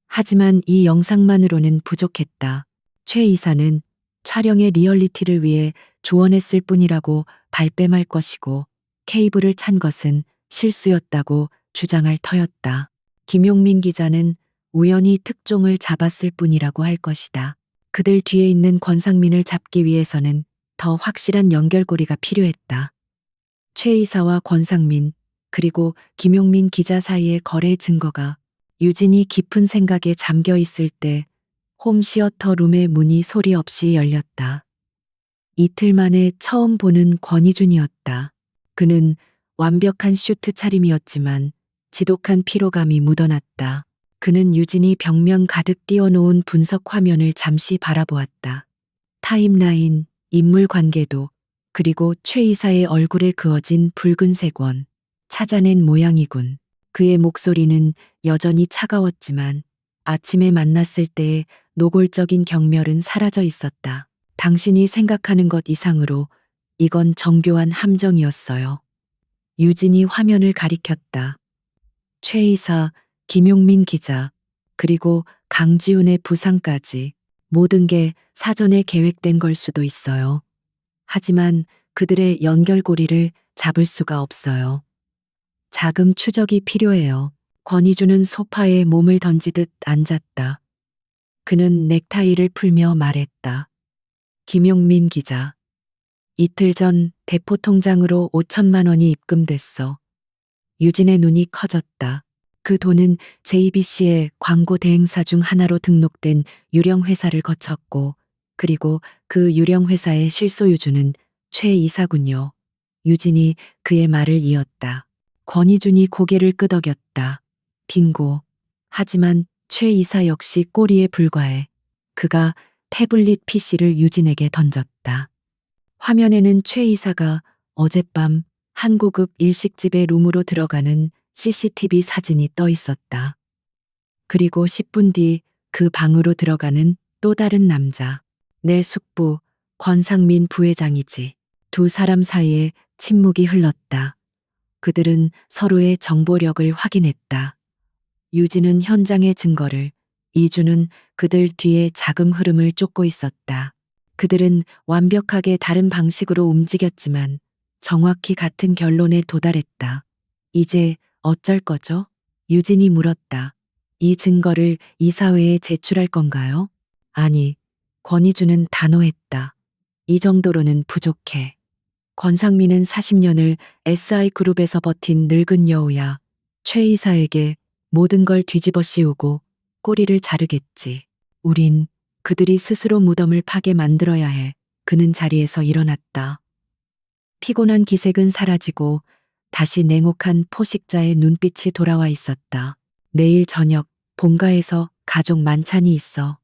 하지만 이 영상만으로는 부족했다. 최 이사는 촬영의 리얼리티를 위해 조언했을 뿐이라고 발뺌할 것이고 케이블을 찬 것은 실수였다고 주장할 터였다. 김용민 기자는 우연히 특종을 잡았을 뿐이라고 할 것이다. 그들 뒤에 있는 권상민을 잡기 위해서는 더 확실한 연결고리가 필요했다. 최 이사와 권상민 그리고 김용민 기자 사이의 거래 증거가. 유진이 깊은 생각에 잠겨 있을 때 홈시어터 룸의 문이 소리 없이 열렸다. 이틀 만에 처음 보는 권희준이었다. 그는 완벽한 슈트 차림이었지만 지독한 피로감이 묻어났다. 그는 유진이 벽면 가득 띄워놓은 분석 화면을 잠시 바라보았다. 타임라인, 인물 관계도, 그리고 최 이사의 얼굴에 그어진 붉은색 원. 찾아낸 모양이군. 그의 목소리는 여전히 차가웠지만 아침에 만났을 때의 노골적인 경멸은 사라져 있었다. 당신이 생각하는 것 이상으로 이건 정교한 함정이었어요. 유진이 화면을 가리켰다. 최 이사, 김용민 기자, 그리고 강지훈의 부상까지 모든 게 사전에 계획된 걸 수도 있어요. 하지만 그들의 연결고리를 잡을 수가 없어요. 자금 추적이 필요해요. 권희주는 소파에 몸을 던지듯 앉았다. 그는 넥타이를 풀며 말했다. 김용민 기자. 이틀 전 대포 통장으로 5천만 원이 입금됐어. 유진의 눈이 커졌다. 그 돈은 JBC의 광고 대행사 중 하나로 등록된 유령 회사를 거쳤고, 그리고 그 유령 회사의 실소유주는 최 이사군요. 유진이 그의 말을 이었다. 권희준이 고개를 끄덕였다. 빙고. 하지만 최 이사 역시 꼬리에 불과해. 그가 태블릿 PC를 유진에게 던졌다. 화면에는 최 이사가 어젯밤 한 고급 일식집의 룸으로 들어가는 CCTV 사진이 떠 있었다. 그리고 10분 뒤 그 방으로 들어가는 또 다른 남자. 내 숙부, 권상민 부회장이지. 두 사람 사이에 침묵이 흘렀다. 그들은 서로의 정보력을 확인했다. 유진은 현장의 증거를, 이주는 그들 뒤에 자금 흐름을 쫓고 있었다. 그들은 완벽하게 다른 방식으로 움직였지만 정확히 같은 결론에 도달했다. 이제 어쩔 거죠? 유진이 물었다. 이 증거를 이사회에 제출할 건가요? 아니, 권희주는 단호했다. 이 정도로는 부족해. 권상민은 40년을 SI그룹에서 버틴 늙은 여우야. 최 이사에게 모든 걸 뒤집어 씌우고 꼬리를 자르겠지. 우린 그들이 스스로 무덤을 파게 만들어야 해. 그는 자리에서 일어났다. 피곤한 기색은 사라지고 다시 냉혹한 포식자의 눈빛이 돌아와 있었다. 내일 저녁 본가에서 가족 만찬이 있어.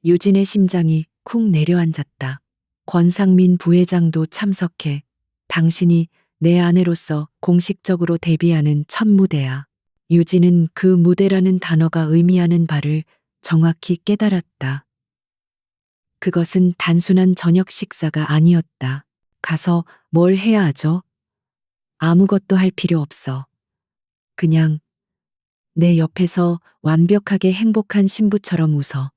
유진의 심장이 쿵 내려앉았다. 권상민 부회장도 참석해. 당신이 내 아내로서 공식적으로 데뷔하는 첫 무대야. 유진은 그 무대라는 단어가 의미하는 바를 정확히 깨달았다. 그것은 단순한 저녁 식사가 아니었다. 가서 뭘 해야 하죠? 아무것도 할 필요 없어. 그냥 내 옆에서 완벽하게 행복한 신부처럼 웃어.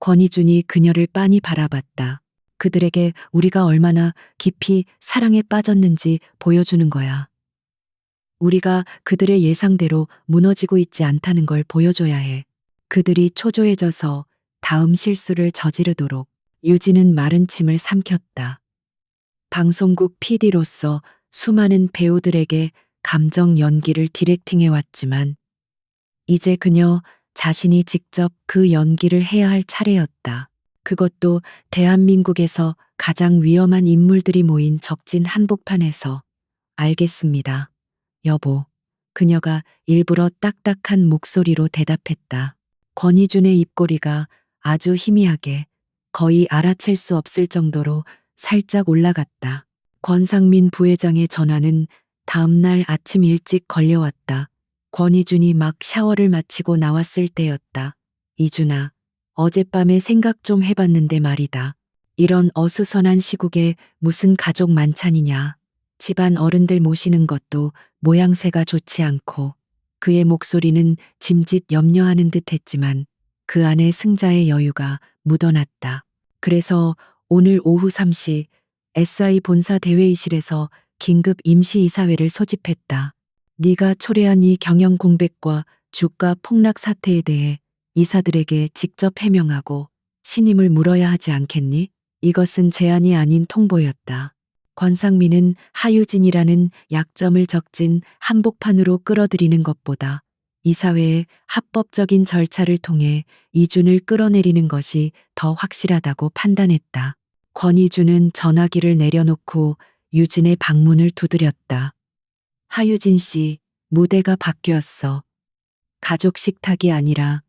권희준이 그녀를 빤히 바라봤다. 그들에게 우리가 얼마나 깊이 사랑에 빠졌는지 보여주는 거야. 우리가 그들의 예상대로 무너지고 있지 않다는 걸 보여줘야 해. 그들이 초조해져서 다음 실수를 저지르도록. 유진은 마른 침을 삼켰다. 방송국 PD로서 수많은 배우들에게 감정 연기를 디렉팅해 왔지만 이제 그녀 자신이 직접 그 연기를 해야 할 차례였다. 그것도 대한민국에서 가장 위험한 인물들이 모인 적진 한복판에서. 알겠습니다. 여보. 그녀가 일부러 딱딱한 목소리로 대답했다. 권희준의 입꼬리가 아주 희미하게 거의 알아챌 수 없을 정도로 살짝 올라갔다. 권상민 부회장의 전화는 다음날 아침 일찍 걸려왔다. 권희준이 막 샤워를 마치고 나왔을 때였다. 이준아, 어젯밤에 생각 좀 해봤는데 말이다. 이런 어수선한 시국에 무슨 가족 만찬이냐. 집안 어른들 모시는 것도 모양새가 좋지 않고. 그의 목소리는 짐짓 염려하는 듯 했지만 그 안에 승자의 여유가 묻어났다. 그래서 오늘 오후 3시 SI 본사 대회의실에서 긴급 임시이사회를 소집했다. 네가 초래한 이 경영 공백과 주가 폭락 사태에 대해 이사들에게 직접 해명하고 신임을 물어야 하지 않겠니? 이것은 제안이 아닌 통보였다. 권상민은 하유진이라는 약점을 적진 한복판으로 끌어들이는 것보다 이사회의 합법적인 절차를 통해 이준을 끌어내리는 것이 더 확실하다고 판단했다. 권희준은 전화기를 내려놓고 유진의 방문을 두드렸다. 하유진 씨, 무대가 바뀌었어. 가족 식탁이 아니라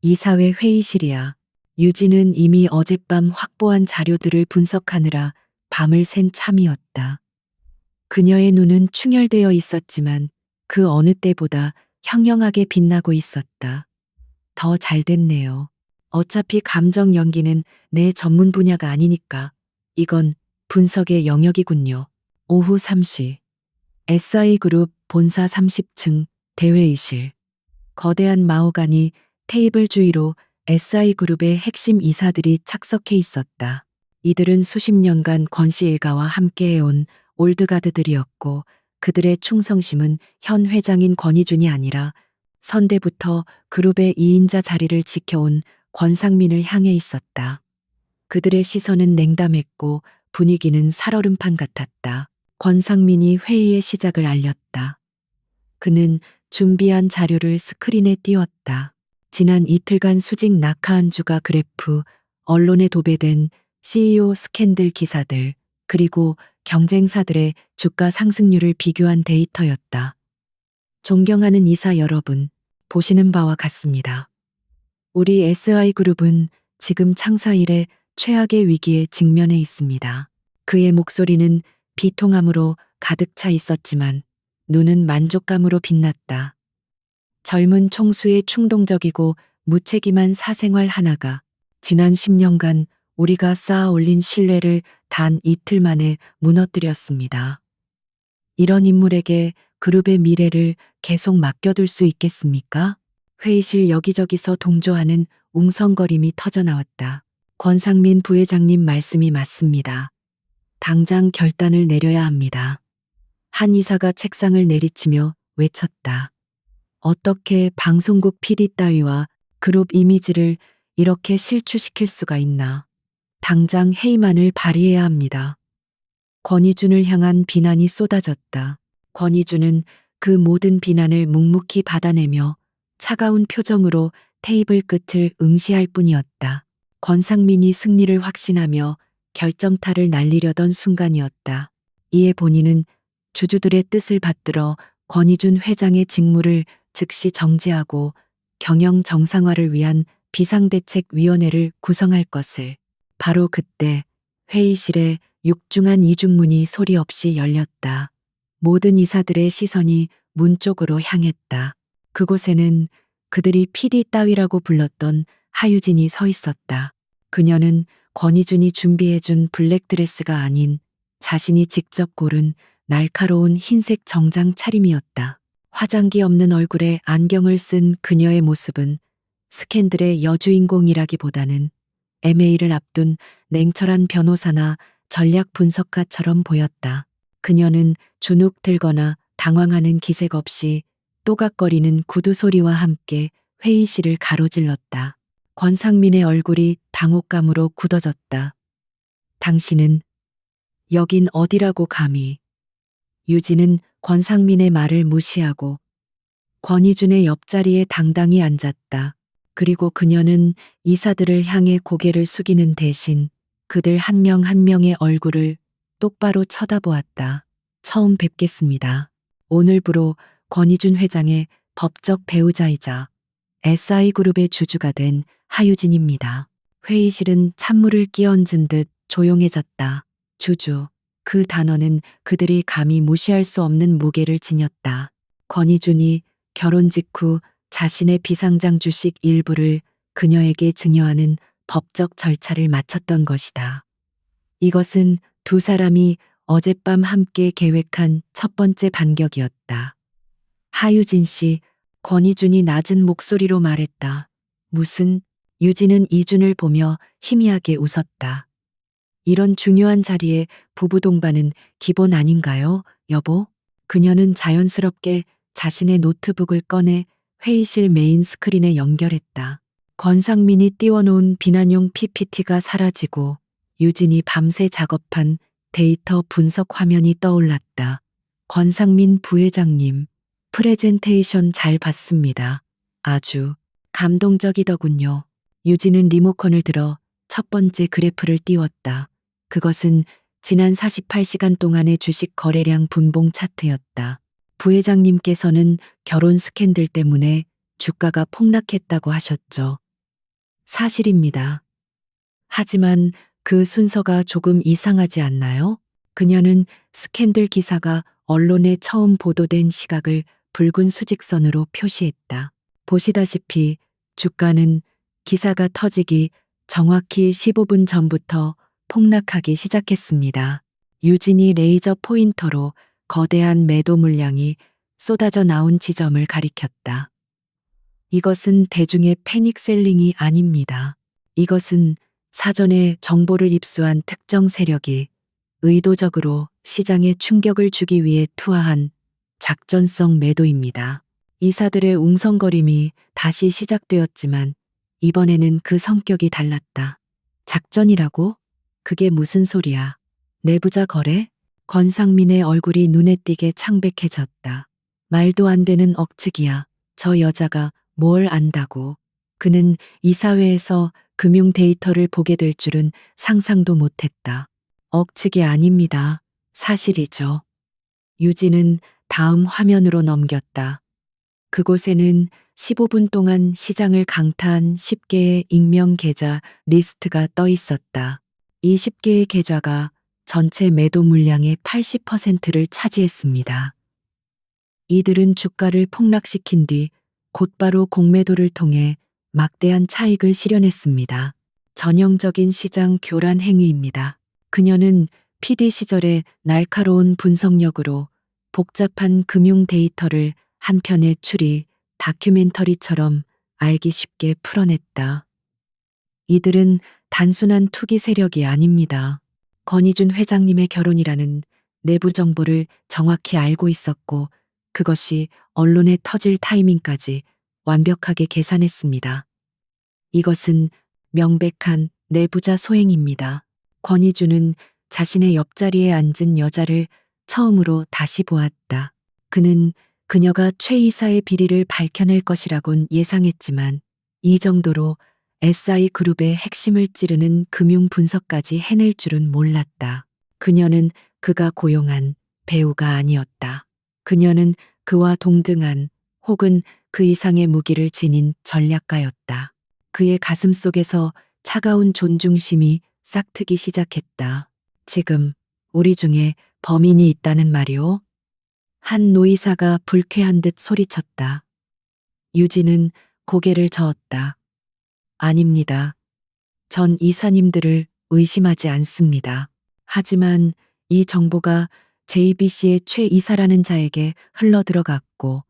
이사회 회의실이야. 유진은 이미 어젯밤 확보한 자료들을 분석하느라 밤을 샌 참이었다. 그녀의 눈은 충혈되어 있었지만 그 어느 때보다 형형하게 빛나고 있었다. 더 잘 됐네요. 어차피 감정 연기는 내 전문 분야가 아니니까 이건 분석의 영역이군요. 오후 3시. SI그룹 본사 30층 대회의실. 거대한 마호가니 테이블 주위로 SI그룹의 핵심 이사들이 착석해 있었다. 이들은 수십 년간 권 씨 일가와 함께해온 올드가드들이었고 그들의 충성심은 현 회장인 권희준이 아니라 선대부터 그룹의 2인자 자리를 지켜온 권상민을 향해 있었다. 그들의 시선은 냉담했고 분위기는 살얼음판 같았다. 권상민이 회의의 시작을 알렸다. 그는 준비한 자료를 스크린에 띄웠다. 지난 이틀간 수직 낙하한 주가 그래프, 언론에 도배된 CEO 스캔들 기사들, 그리고 경쟁사들의 주가 상승률을 비교한 데이터였다. 존경하는 이사 여러분, 보시는 바와 같습니다. 우리 SI그룹은 지금 창사 이래 최악의 위기에 직면해 있습니다. 그의 목소리는 비통함으로 가득 차 있었지만 눈은 만족감으로 빛났다. 젊은 총수의 충동적이고 무책임한 사생활 하나가 지난 10년간 우리가 쌓아 올린 신뢰를 단 이틀 만에 무너뜨렸습니다. 이런 인물에게 그룹의 미래를 계속 맡겨둘 수 있겠습니까? 회의실 여기저기서 동조하는 웅성거림이 터져나왔다. 권상민 부회장님 말씀이 맞습니다. 당장 결단을 내려야 합니다. 한 이사가 책상을 내리치며 외쳤다. 어떻게 방송국 PD 따위와 그룹 이미지를 이렇게 실추시킬 수가 있나. 당장 해임안을 발의해야 합니다. 권희준을 향한 비난이 쏟아졌다. 권희준은 그 모든 비난을 묵묵히 받아내며 차가운 표정으로 테이블 끝을 응시할 뿐이었다. 권상민이 승리를 확신하며 결정타를 날리려던 순간이었다. 이에 본인은 주주들의 뜻을 받들어 권희준 회장의 직무를 즉시 정지하고 경영 정상화를 위한 비상대책위원회를 구성할 것을. 바로 그때 회의실에 육중한 이중문이 소리 없이 열렸다. 모든 이사들의 시선이 문 쪽으로 향했다. 그곳에는 그들이 PD 따위라고 불렀던 하유진이 서 있었다. 그녀는 권희준이 준비해준 블랙드레스가 아닌 자신이 직접 고른 날카로운 흰색 정장 차림이었다. 화장기 없는 얼굴에 안경을 쓴 그녀의 모습은 스캔들의 여주인공이라기보다는 MA를 앞둔 냉철한 변호사나 전략 분석가처럼 보였다. 그녀는 주눅 들거나 당황하는 기색 없이 또각거리는 구두 소리와 함께 회의실을 가로질렀다. 권상민의 얼굴이 당혹감으로 굳어졌다. 당신은 여긴 어디라고 감히. 유진은 권상민의 말을 무시하고 권희준의 옆자리에 당당히 앉았다. 그리고 그녀는 이사들을 향해 고개를 숙이는 대신 그들 한 명 한 명의 얼굴을 똑바로 쳐다보았다. 처음 뵙겠습니다. 오늘부로 권희준 회장의 법적 배우자이자 SI그룹의 주주가 된 하유진입니다. 회의실은 찬물을 끼얹은 듯 조용해졌다. 주주. 그 단어는 그들이 감히 무시할 수 없는 무게를 지녔다. 권희준이 결혼 직후 자신의 비상장 주식 일부를 그녀에게 증여하는 법적 절차를 마쳤던 것이다. 이것은 두 사람이 어젯밤 함께 계획한 첫 번째 반격이었다. 하유진 씨, 권희준이 낮은 목소리로 말했다. 무슨? 유진은 이준을 보며 희미하게 웃었다. 이런 중요한 자리에 부부 동반은 기본 아닌가요, 여보? 그녀는 자연스럽게 자신의 노트북을 꺼내 회의실 메인 스크린에 연결했다. 권상민이 띄워놓은 비난용 PPT가 사라지고 유진이 밤새 작업한 데이터 분석 화면이 떠올랐다. 권상민 부회장님, 프레젠테이션 잘 봤습니다. 아주 감동적이더군요. 유진은 리모컨을 들어 첫 번째 그래프를 띄웠다. 그것은 지난 48시간 동안의 주식 거래량 분봉 차트였다. 부회장님께서는 결혼 스캔들 때문에 주가가 폭락했다고 하셨죠. 사실입니다. 하지만 그 순서가 조금 이상하지 않나요? 그녀는 스캔들 기사가 언론에 처음 보도된 시각을 붉은 수직선으로 표시했다. 보시다시피 주가는 기사가 터지기 정확히 15분 전부터 폭락하기 시작했습니다. 유진이 레이저 포인터로 거대한 매도 물량이 쏟아져 나온 지점을 가리켰다. 이것은 대중의 패닉셀링이 아닙니다. 이것은 사전에 정보를 입수한 특정 세력이 의도적으로 시장에 충격을 주기 위해 투하한 작전성 매도입니다. 이사들의 웅성거림이 다시 시작되었지만 이번에는 그 성격이 달랐다. 작전이라고? 그게 무슨 소리야? 내부자 거래? 권상민의 얼굴이 눈에 띄게 창백해졌다. 말도 안 되는 억측이야. 저 여자가 뭘 안다고. 그는 이사회에서 금융 데이터를 보게 될 줄은 상상도 못했다. 억측이 아닙니다. 사실이죠. 유진은 다음 화면으로 넘겼다. 그곳에는 15분 동안 시장을 강타한 10개의 익명 계좌 리스트가 떠 있었다. 이 10개의 계좌가 전체 매도 물량의 80%를 차지했습니다. 이들은 주가를 폭락시킨 뒤 곧바로 공매도를 통해 막대한 차익을 실현했습니다. 전형적인 시장 교란 행위입니다. 그녀는 PD 시절의 날카로운 분석력으로 복잡한 금융 데이터를 한 편의 추리, 다큐멘터리처럼 알기 쉽게 풀어냈다. 이들은 단순한 투기 세력이 아닙니다. 권희준 회장님의 결혼이라는 내부 정보를 정확히 알고 있었고 그것이 언론에 터질 타이밍까지 완벽하게 계산했습니다. 이것은 명백한 내부자 소행입니다. 권희준은 자신의 옆자리에 앉은 여자를 처음으로 다시 보았다. 그는 그녀가 최 이사의 비리를 밝혀낼 것이라곤 예상했지만 이 정도로 SI그룹의 핵심을 찌르는 금융 분석까지 해낼 줄은 몰랐다. 그녀는 그가 고용한 배우가 아니었다. 그녀는 그와 동등한 혹은 그 이상의 무기를 지닌 전략가였다. 그의 가슴 속에서 차가운 존중심이 싹트기 시작했다. 지금 우리 중에 범인이 있다는 말이오? 한 노이사가 불쾌한 듯 소리쳤다. 유진은 고개를 저었다. 아닙니다. 전 이사님들을 의심하지 않습니다. 하지만 이 정보가 JBC의 최 이사라는 자에게 흘러 들어갔고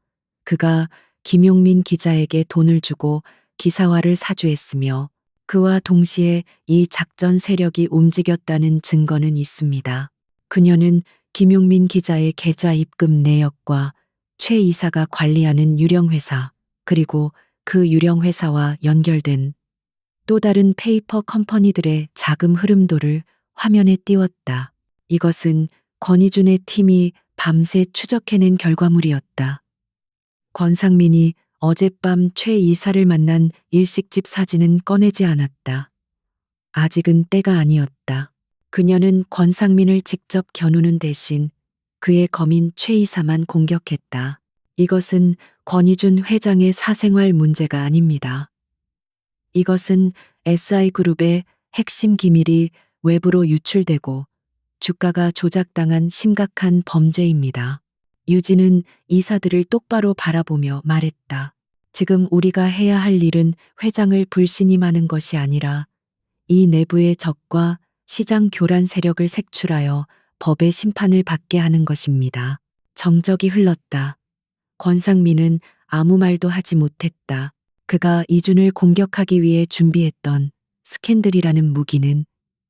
그가 김용민 기자에게 돈을 주고 기사화를 사주했으며 그와 동시에 이 작전 세력이 움직였다는 증거는 있습니다. 그녀는 김용민 기자의 계좌 입금 내역과 최 이사가 관리하는 유령회사 그리고 그 유령회사와 연결된 또 다른 페이퍼 컴퍼니들의 자금 흐름도를 화면에 띄웠다. 이것은 권희준의 팀이 밤새 추적해낸 결과물이었다. 권상민이 어젯밤 최 이사를 만난 일식집 사진은 꺼내지 않았다. 아직은 때가 아니었다. 그녀는 권상민을 직접 겨누는 대신 그의 검인 최 이사만 공격했다. 이것은 권희준 회장의 사생활 문제가 아닙니다. 이것은 SI그룹의 핵심 기밀이 외부로 유출되고 주가가 조작당한 심각한 범죄입니다. 유진은 이사들을 똑바로 바라보며 말했다. 지금 우리가 해야 할 일은 회장을 불신임하는 것이 아니라 이 내부의 적과 시장 교란 세력을 색출하여 법의 심판을 받게 하는 것입니다. 정적이 흘렀다. 권상민은 아무 말도 하지 못했다. 그가 이준을 공격하기 위해 준비했던 스캔들이라는 무기는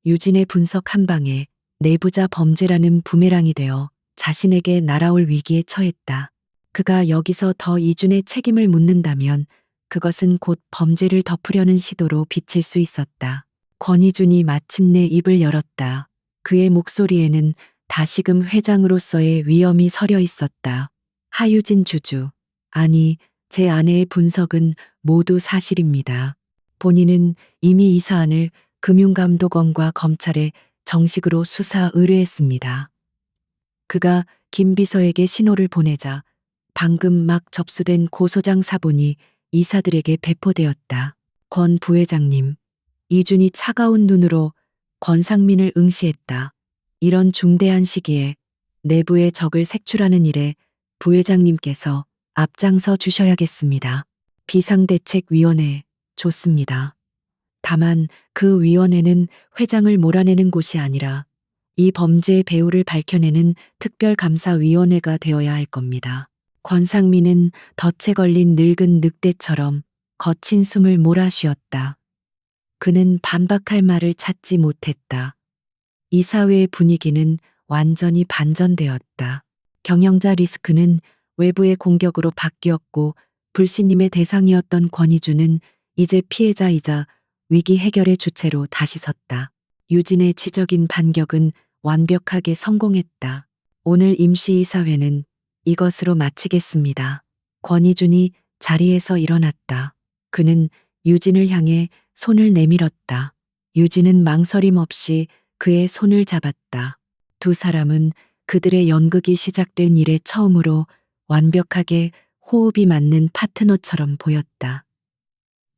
유진의 분석 한 방에 내부자 범죄라는 부메랑이 되어 자신에게 날아올 위기에 처했다. 그가 여기서 더 이준의 책임을 묻는다면 그것은 곧 범죄를 덮으려는 시도로 비칠 수 있었다. 권희준이 마침내 입을 열었다. 그의 목소리에는 다시금 회장으로서의 위엄이 서려 있었다. 하유진 주주, 아니, 제 아내의 분석은 모두 사실입니다. 본인은 이미 이 사안을 금융감독원과 검찰에 정식으로 수사 의뢰했습니다. 그가 김 비서에게 신호를 보내자 방금 막 접수된 고소장 사본이 이사들에게 배포되었다. 권 부회장님, 이준이 차가운 눈으로 권상민을 응시했다. 이런 중대한 시기에 내부의 적을 색출하는 일에 부회장님께서 앞장서 주셔야겠습니다. 비상대책위원회, 좋습니다. 다만 그 위원회는 회장을 몰아내는 곳이 아니라 이 범죄의 배후를 밝혀내는 특별감사위원회가 되어야 할 겁니다. 권상민은 덫에 걸린 늙은 늑대처럼 거친 숨을 몰아쉬었다. 그는 반박할 말을 찾지 못했다. 이 사회의 분위기는 완전히 반전되었다. 경영자 리스크는 외부의 공격으로 바뀌었고 불신임의 대상이었던 권희준은 이제 피해자이자 위기 해결의 주체로 다시 섰다. 유진의 지적인 반격은 완벽하게 성공했다. 오늘 임시이사회는 이것으로 마치겠습니다. 권희준이 자리에서 일어났다. 그는 유진을 향해 손을 내밀었다. 유진은 망설임 없이 그의 손을 잡았다. 두 사람은 그들의 연극이 시작된 이래 처음으로 완벽하게 호흡이 맞는 파트너처럼 보였다.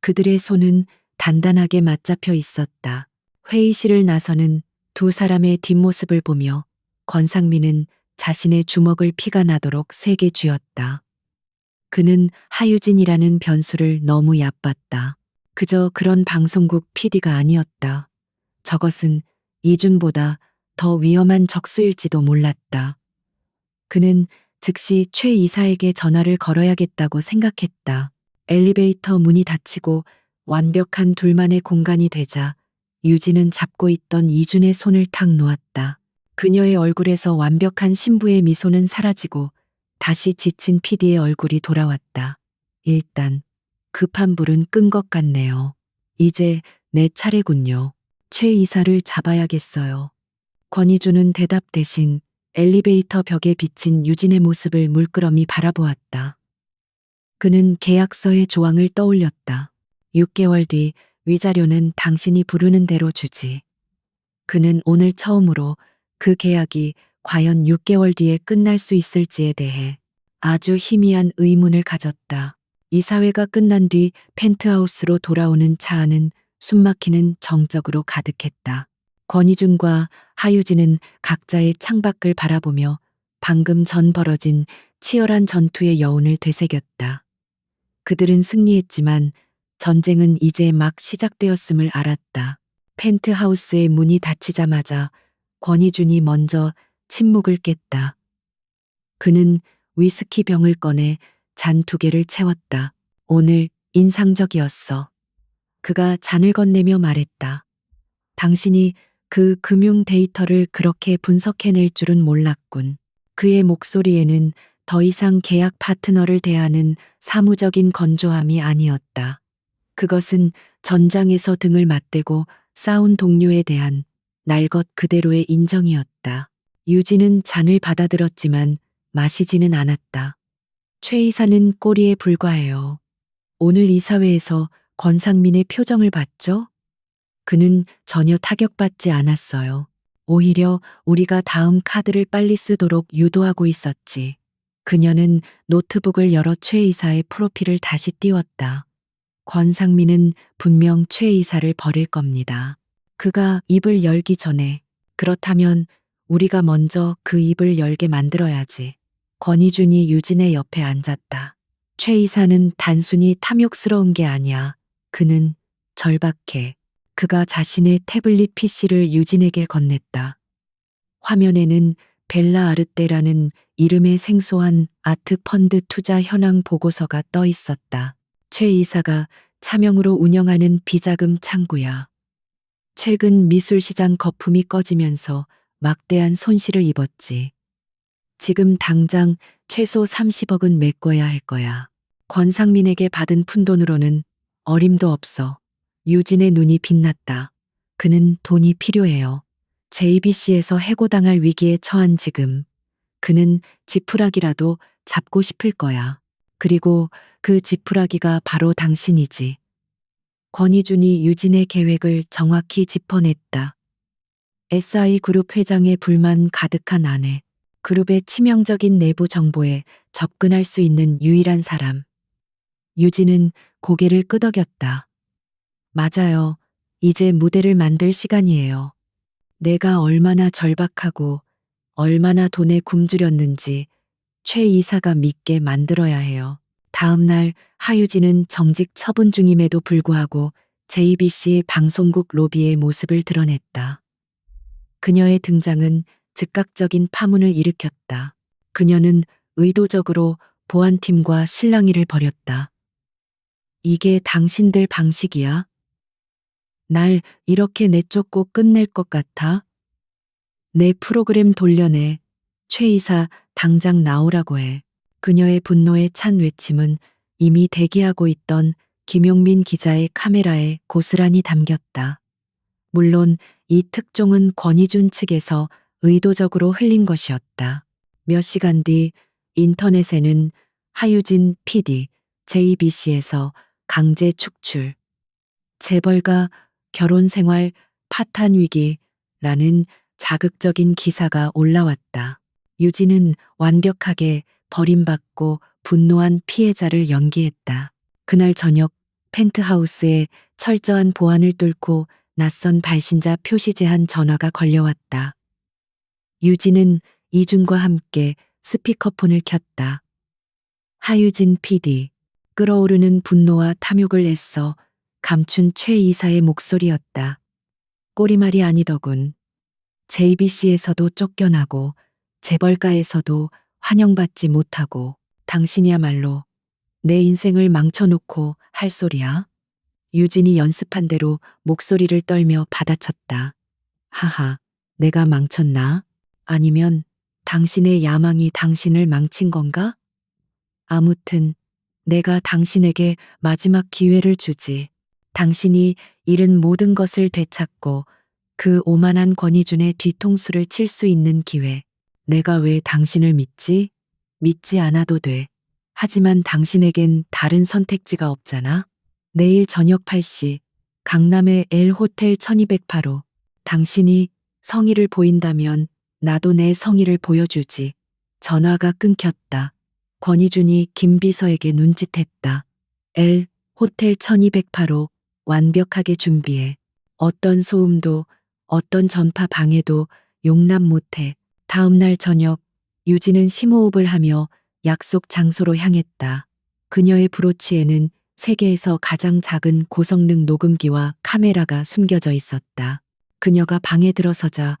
그들의 손은 단단하게 맞잡혀 있었다. 회의실을 나서는 두 사람의 뒷모습을 보며 권상민은 자신의 주먹을 피가 나도록 세게 쥐었다. 그는 하유진이라는 변수를 너무 얕봤다. 그저 그런 방송국 PD가 아니었다. 저것은 이준보다 더 위험한 적수일지도 몰랐다. 그는 즉시 최 이사에게 전화를 걸어야겠다고 생각했다. 엘리베이터 문이 닫히고 완벽한 둘만의 공간이 되자 유진은 잡고 있던 이준의 손을 탁 놓았다. 그녀의 얼굴에서 완벽한 신부의 미소는 사라지고 다시 지친 PD의 얼굴이 돌아왔다. 일단 급한 불은 끈 것 같네요. 이제 내 차례군요. 최 이사를 잡아야겠어요. 권희준은 대답 대신 엘리베이터 벽에 비친 유진의 모습을 물끄러미 바라보았다. 그는 계약서의 조항을 떠올렸다. 6개월 뒤 위자료는 당신이 부르는 대로 주지. 그는 오늘 처음으로 그 계약이 과연 6개월 뒤에 끝날 수 있을지에 대해 아주 희미한 의문을 가졌다. 이사회가 끝난 뒤 펜트하우스로 돌아오는 차 안은 숨막히는 정적으로 가득했다. 권희준과 하유진은 각자의 창밖을 바라보며 방금 전 벌어진 치열한 전투의 여운을 되새겼다. 그들은 승리했지만 전쟁은 이제 막 시작되었음을 알았다. 펜트하우스의 문이 닫히자마자 권희준이 먼저 침묵을 깼다. 그는 위스키 병을 꺼내 잔 2개를 채웠다. 오늘 인상적이었어. 그가 잔을 건네며 말했다. 당신이 그 금융 데이터를 그렇게 분석해낼 줄은 몰랐군. 그의 목소리에는 더 이상 계약 파트너를 대하는 사무적인 건조함이 아니었다. 그것은 전장에서 등을 맞대고 싸운 동료에 대한 날 것 그대로의 인정이었다. 유진은 잔을 받아들었지만 마시지는 않았다. 최 이사는 꼬리에 불과해요. 오늘 이사회에서 권상민의 표정을 봤죠? 그는 전혀 타격받지 않았어요. 오히려 우리가 다음 카드를 빨리 쓰도록 유도하고 있었지. 그녀는 노트북을 열어 최 이사의 프로필을 다시 띄웠다. 권상민은 분명 최 이사를 버릴 겁니다. 그가 입을 열기 전에, 그렇다면 우리가 먼저 그 입을 열게 만들어야지. 권희준이 유진의 옆에 앉았다. 최 이사는 단순히 탐욕스러운 게 아니야. 그는 절박해. 그가 자신의 태블릿 PC를 유진에게 건넸다. 화면에는 벨라 아르떼라는 이름의 생소한 아트 펀드 투자 현황 보고서가 떠 있었다. 최 이사가 차명으로 운영하는 비자금 창구야. 최근 미술시장 거품이 꺼지면서 막대한 손실을 입었지. 지금 당장 최소 30억은 메꿔야 할 거야. 권상민에게 받은 푼돈으로는 어림도 없어. 유진의 눈이 빛났다. 그는 돈이 필요해요. JBC에서 해고당할 위기에 처한 지금 그는 지푸라기라도 잡고 싶을 거야. 그리고 그 지푸라기가 바로 당신이지. 권희준이 유진의 계획을 정확히 짚어냈다. SI그룹 회장의 불만 가득한 아내, 그룹의 치명적인 내부 정보에 접근할 수 있는 유일한 사람. 유진은 고개를 끄덕였다. 맞아요. 이제 무대를 만들 시간이에요. 내가 얼마나 절박하고 얼마나 돈에 굶주렸는지 최 이사가 믿게 만들어야 해요. 다음 날 하유진은 정직 처분 중임에도 불구하고 JBC 방송국 로비의 모습을 드러냈다. 그녀의 등장은 즉각적인 파문을 일으켰다. 그녀는 의도적으로 보안팀과 실랑이를 벌였다. 이게 당신들 방식이야? 날 이렇게 내쫓고 끝낼 것 같아? 내 프로그램 돌려내. 최 이사 당장 나오라고 해. 그녀의 분노에 찬 외침은 이미 대기하고 있던 김용민 기자의 카메라에 고스란히 담겼다. 물론 이 특종은 권희준 측에서 의도적으로 흘린 것이었다. 몇 시간 뒤 인터넷에는 하유진 PD, JBC에서 강제 축출, 재벌가 결혼 생활 파탄 위기라는 자극적인 기사가 올라왔다. 유진은 완벽하게 버림받고 분노한 피해자를 연기했다. 그날 저녁 펜트하우스에 철저한 보안을 뚫고 낯선 발신자 표시 제한 전화가 걸려왔다. 유진은 이준과 함께 스피커폰을 켰다. 하유진 PD, 끓어오르는 분노와 탐욕을 애써 감춘 최 이사의 목소리였다. 꼬리말이 아니더군. JBC에서도 쫓겨나고 재벌가에서도 환영받지 못하고 당신이야말로 내 인생을 망쳐놓고 할 소리야? 유진이 연습한 대로 목소리를 떨며 받아쳤다. 하하, 내가 망쳤나? 아니면 당신의 야망이 당신을 망친 건가? 아무튼 내가 당신에게 마지막 기회를 주지. 당신이 잃은 모든 것을 되찾고 그 오만한 권희준의 뒤통수를 칠 수 있는 기회. 내가 왜 당신을 믿지? 믿지 않아도 돼. 하지만 당신에겐 다른 선택지가 없잖아. 내일 저녁 8시 강남의 L 호텔 1208호. 당신이 성의를 보인다면 나도 내 성의를 보여주지. 전화가 끊겼다. 권희준이 김 비서에게 눈짓했다. L 호텔 1208호 완벽하게 준비해. 어떤 소음도 어떤 전파 방해도 용납 못해. 다음 날 저녁 유진은 심호흡을 하며 약속 장소로 향했다. 그녀의 브로치에는 세계에서 가장 작은 고성능 녹음기와 카메라가 숨겨져 있었다. 그녀가 방에 들어서자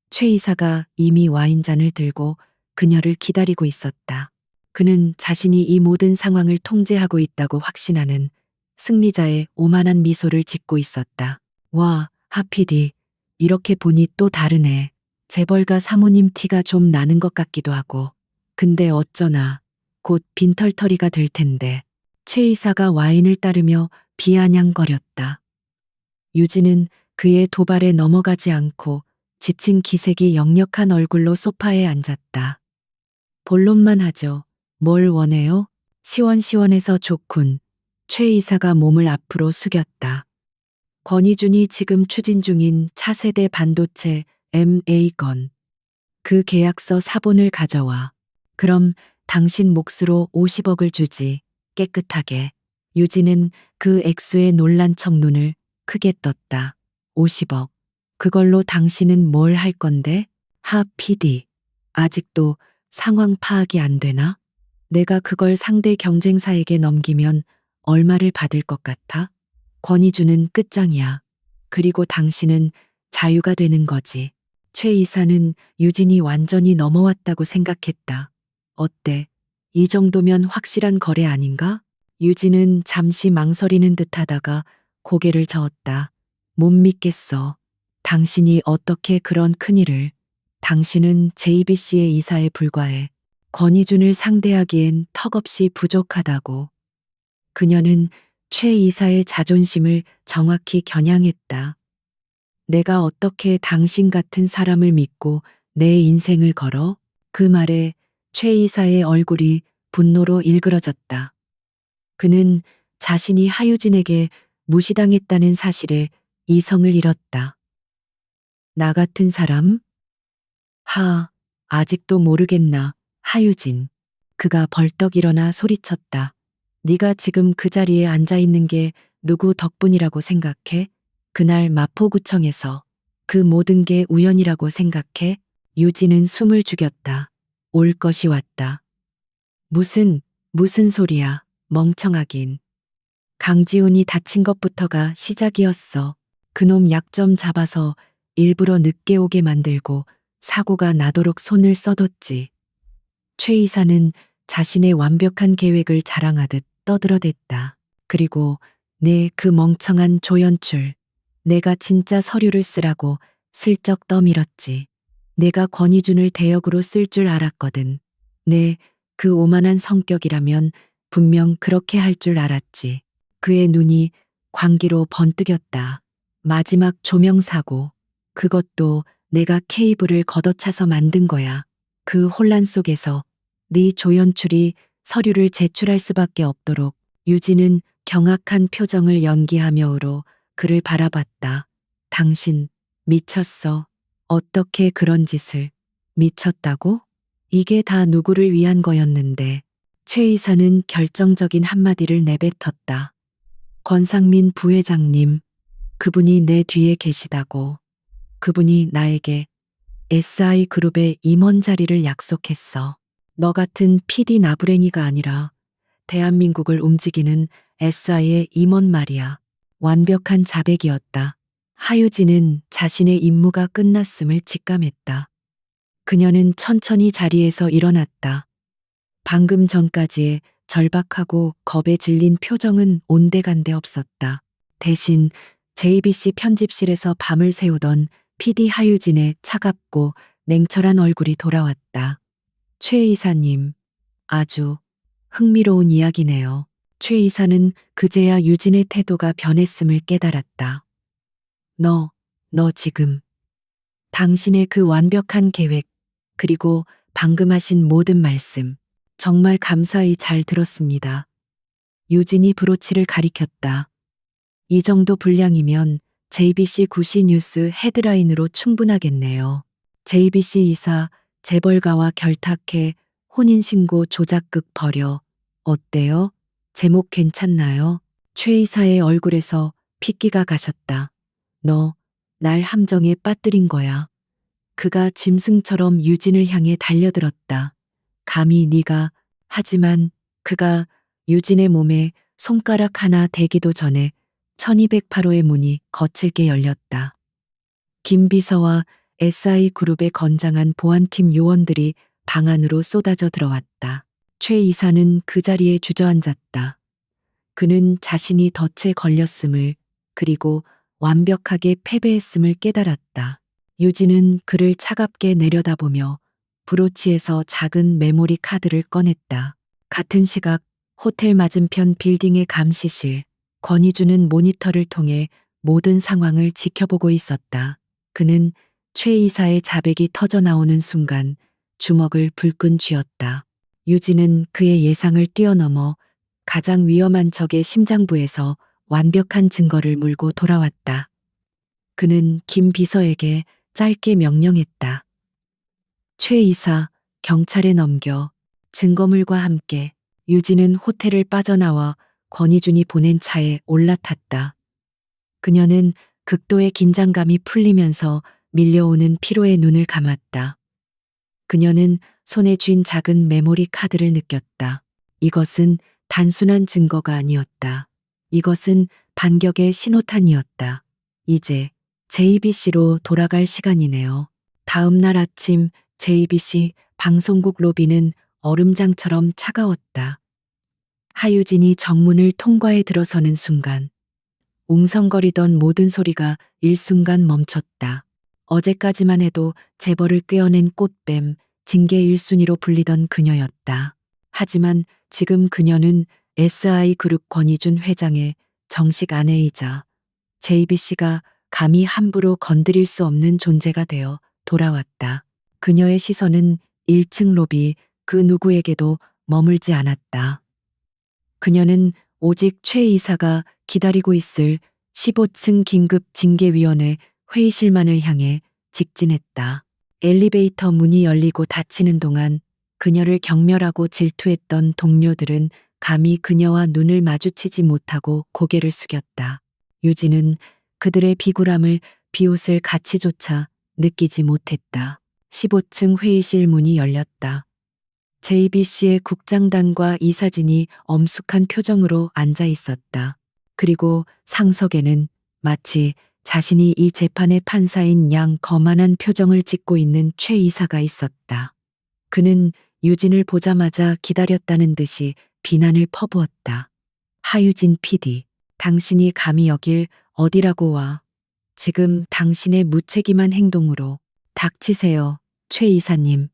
최 이사가 이미 와인잔을 들고 그녀를 기다리고 있었다. 그는 자신이 이 모든 상황을 통제하고 있다고 확신하는 승리자의 오만한 미소를 짓고 있었다. 와, 하피디. 이렇게 보니 또 다르네. 재벌가 사모님 티가 좀 나는 것 같기도 하고. 근데 어쩌나 곧 빈털터리가 될 텐데. 최 이사가 와인을 따르며 비아냥거렸다. 유진은 그의 도발에 넘어가지 않고 지친 기색이 역력한 얼굴로 소파에 앉았다. 본론만 하죠. 뭘 원해요? 시원시원해서 좋군. 최 이사가 몸을 앞으로 숙였다. 권희준이 지금 추진 중인 차세대 반도체 MA건. 그 계약서 사본을 가져와. 그럼 당신 몫으로 50억을 주지. 깨끗하게. 유진은 그 액수에 놀란 척 눈을 크게 떴다. 50억. 그걸로 당신은 뭘 할 건데? 하 PD. 아직도 상황 파악이 안 되나? 내가 그걸 상대 경쟁사에게 넘기면 얼마를 받을 것 같아? 권희주는 끝장이야. 그리고 당신은 자유가 되는 거지. 최 이사는 유진이 완전히 넘어왔다고 생각했다. 어때? 이 정도면 확실한 거래 아닌가? 유진은 잠시 망설이는 듯 하다가 고개를 저었다. 못 믿겠어. 당신이 어떻게 그런 큰일을. 당신은 JBC의 이사에 불과해. 권희준을 상대하기엔 턱없이 부족하다고. 그녀는 최 이사의 자존심을 정확히 겨냥했다. 내가 어떻게 당신 같은 사람을 믿고 내 인생을 걸어? 그 말에 최 이사의 얼굴이 분노로 일그러졌다. 그는 자신이 하유진에게 무시당했다는 사실에 이성을 잃었다. 나 같은 사람? 아직도 모르겠나, 하유진. 그가 벌떡 일어나 소리쳤다. 네가 지금 그 자리에 앉아 있는 게 누구 덕분이라고 생각해? 그날 마포구청에서 그 모든 게 우연이라고 생각해? 유진은 숨을 죽였다. 올 것이 왔다. 무슨 소리야, 멍청하긴. 강지훈이 다친 것부터가 시작이었어. 그놈 약점 잡아서 일부러 늦게 오게 만들고 사고가 나도록 손을 써뒀지. 최 이사는 자신의 완벽한 계획을 자랑하듯 떠들어댔다. 그리고 그 멍청한 조연출. 내가 진짜 서류를 쓰라고 슬쩍 떠밀었지. 내가 권희준을 대역으로 쓸 줄 알았거든. 그 오만한 성격이라면 분명 그렇게 할 줄 알았지. 그의 눈이 광기로 번뜩였다. 마지막 조명사고. 그것도 내가 케이블을 걷어차서 만든 거야. 그 혼란 속에서 네 조연출이 서류를 제출할 수밖에 없도록 유진은 경악한 표정을 연기하며 울어 그를 바라봤다. 당신 미쳤어. 어떻게 그런 짓을. 미쳤다고? 이게 다 누구를 위한 거였는데. 최 이사는 결정적인 한마디를 내뱉었다. 권상민 부회장님, 그분이 내 뒤에 계시다고. 그분이 나에게 SI그룹의 임원 자리를 약속했어. 너 같은 PD 나부랭이가 아니라 대한민국을 움직이는 SI의 임원 말이야. 완벽한 자백이었다. 하유진은 자신의 임무가 끝났음을 직감했다. 그녀는 천천히 자리에서 일어났다. 방금 전까지의 절박하고 겁에 질린 표정은 온데간데 없었다. 대신 JBC 편집실에서 밤을 새우던 PD 하유진의 차갑고 냉철한 얼굴이 돌아왔다. 최 이사님, 아주 흥미로운 이야기네요. 최 이사는 그제야 유진의 태도가 변했음을 깨달았다. 너 지금 당신의 그 완벽한 계획, 그리고 방금 하신 모든 말씀, 정말 감사히 잘 들었습니다. 유진이 브로치를 가리켰다. 이 정도 분량이면 JBC 구시 뉴스 헤드라인으로 충분하겠네요. JBC 이사 재벌가와 결탁해 혼인신고 조작극 벌여. 어때요? 제목 괜찮나요? 최 이사의 얼굴에서 핏기가 가셨다. 너 날 함정에 빠뜨린 거야. 그가 짐승처럼 유진을 향해 달려들었다. 감히 네가. 하지만 그가 유진의 몸에 손가락 하나 대기도 전에 1208호의 문이 거칠게 열렸다. 김 비서와 SI그룹의 건장한 보안팀 요원들이 방 안으로 쏟아져 들어왔다. 최 이사는 그 자리에 주저앉았다. 그는 자신이 덫에 걸렸음을, 그리고 완벽하게 패배했음을 깨달았다. 유진은 그를 차갑게 내려다보며 브로치에서 작은 메모리 카드를 꺼냈다. 같은 시각 호텔 맞은편 빌딩의 감시실, 권희주는 모니터를 통해 모든 상황을 지켜보고 있었다. 그는 최 이사의 자백이 터져 나오는 순간 주먹을 불끈 쥐었다. 유진은 그의 예상을 뛰어넘어 가장 위험한 적의 심장부에서 완벽한 증거를 물고 돌아왔다. 그는 김 비서에게 짧게 명령했다. 최 이사, 경찰에 넘겨. 증거물과 함께. 유진은 호텔을 빠져나와 권희준이 보낸 차에 올라탔다. 그녀는 극도의 긴장감이 풀리면서 밀려오는 피로에 눈을 감았다. 그녀는 손에 쥔 작은 메모리 카드를 느꼈다. 이것은 단순한 증거가 아니었다. 이것은 반격의 신호탄이었다. 이제 JBC로 돌아갈 시간이네요. 다음 날 아침 JBC 방송국 로비는 얼음장처럼 차가웠다. 하유진이 정문을 통과해 들어서는 순간 웅성거리던 모든 소리가 일순간 멈췄다. 어제까지만 해도 재벌을 꿰어낸 꽃뱀, 징계 1순위로 불리던 그녀였다. 하지만 지금 그녀는 SI그룹 권희준 회장의 정식 아내이자 JBC가 감히 함부로 건드릴 수 없는 존재가 되어 돌아왔다. 그녀의 시선은 1층 로비 그 누구에게도 머물지 않았다. 그녀는 오직 최 이사가 기다리고 있을 15층 긴급 징계위원회 회의실만을 향해 직진했다. 엘리베이터 문이 열리고 닫히는 동안 그녀를 경멸하고 질투했던 동료들은 감히 그녀와 눈을 마주치지 못하고 고개를 숙였다. 유진은 그들의 비굴함을 비웃을 가치조차 느끼지 못했다. 15층 회의실 문이 열렸다. JBC의 국장단과 이사진이 엄숙한 표정으로 앉아 있었다. 그리고 상석에는 마치 자신이 이 재판의 판사인 양 거만한 표정을 짓고 있는 최 이사가 있었다. 그는 유진을 보자마자 기다렸다는 듯이 비난을 퍼부었다. 하유진 PD, 당신이 감히 여길 어디라고 와. 지금 당신의 무책임한 행동으로 닥치세요, 최 이사님.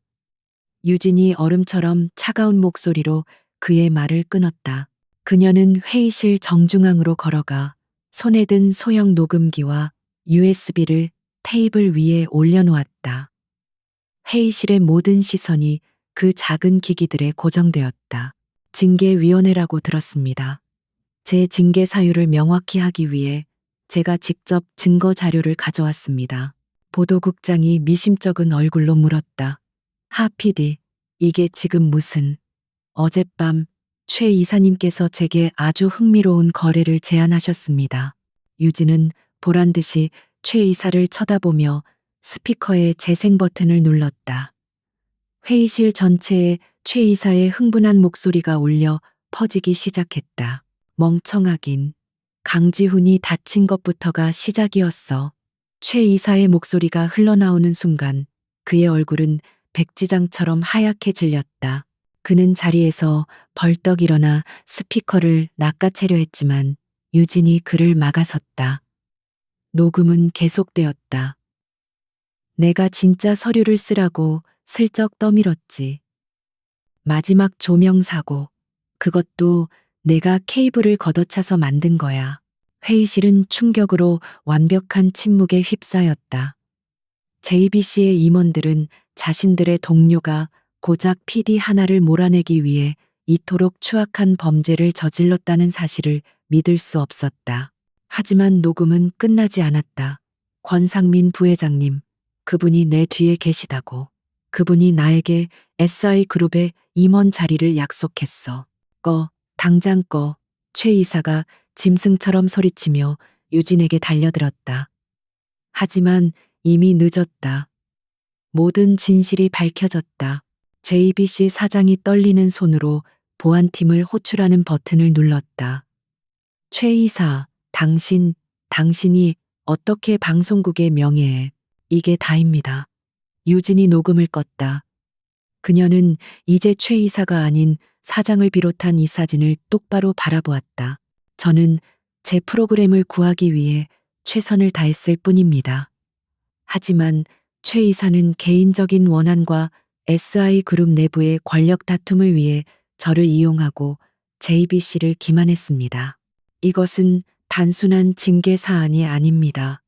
유진이 얼음처럼 차가운 목소리로 그의 말을 끊었다. 그녀는 회의실 정중앙으로 걸어가 손에 든 소형 녹음기와 USB를 테이블 위에 올려놓았다. 회의실의 모든 시선이 그 작은 기기들에 고정되었다. 징계위원회라고 들었습니다. 제 징계 사유를 명확히 하기 위해 제가 직접 증거 자료를 가져왔습니다. 보도국장이 미심쩍은 얼굴로 물었다. 하 PD, 이게 지금 무슨... 어젯밤 최 이사님께서 제게 아주 흥미로운 거래를 제안하셨습니다. 유진은 보란 듯이 최 이사를 쳐다보며 스피커의 재생 버튼을 눌렀다. 회의실 전체에 최 이사의 흥분한 목소리가 울려 퍼지기 시작했다. 멍청하긴. 강지훈이 다친 것부터가 시작이었어. 최 이사의 목소리가 흘러나오는 순간 그의 얼굴은 백지장처럼 하얗게 질렸다. 그는 자리에서 벌떡 일어나 스피커를 낚아채려 했지만 유진이 그를 막아섰다. 녹음은 계속되었다. 내가 진짜 서류를 쓰라고 슬쩍 떠밀었지. 마지막 조명 사고. 그것도 내가 케이블을 걷어차서 만든 거야. 회의실은 충격으로 완벽한 침묵에 휩싸였다. JBC의 임원들은 자신들의 동료가 고작 PD 하나를 몰아내기 위해 이토록 추악한 범죄를 저질렀다는 사실을 믿을 수 없었다. 하지만 녹음은 끝나지 않았다. 권상민 부회장님, 그분이 내 뒤에 계시다고. 그분이 나에게 SI그룹의 임원 자리를 약속했어. 꺼, 당장 꺼. 최 이사가 짐승처럼 소리치며 유진에게 달려들었다. 하지만 이미 늦었다. 모든 진실이 밝혀졌다. JBC 사장이 떨리는 손으로 보안팀을 호출하는 버튼을 눌렀다. 최 이사, 당신이 어떻게 방송국의 명예에, 이게 다입니다. 유진이 녹음을 껐다. 그녀는 이제 최 이사가 아닌 사장을 비롯한 이 사진을 똑바로 바라보았다. 저는 제 프로그램을 구하기 위해 최선을 다했을 뿐입니다. 하지만 최 이사는 개인적인 원한과 SI 그룹 내부의 권력 다툼을 위해 저를 이용하고 JBC를 기만했습니다. 이것은 단순한 징계 사안이 아닙니다.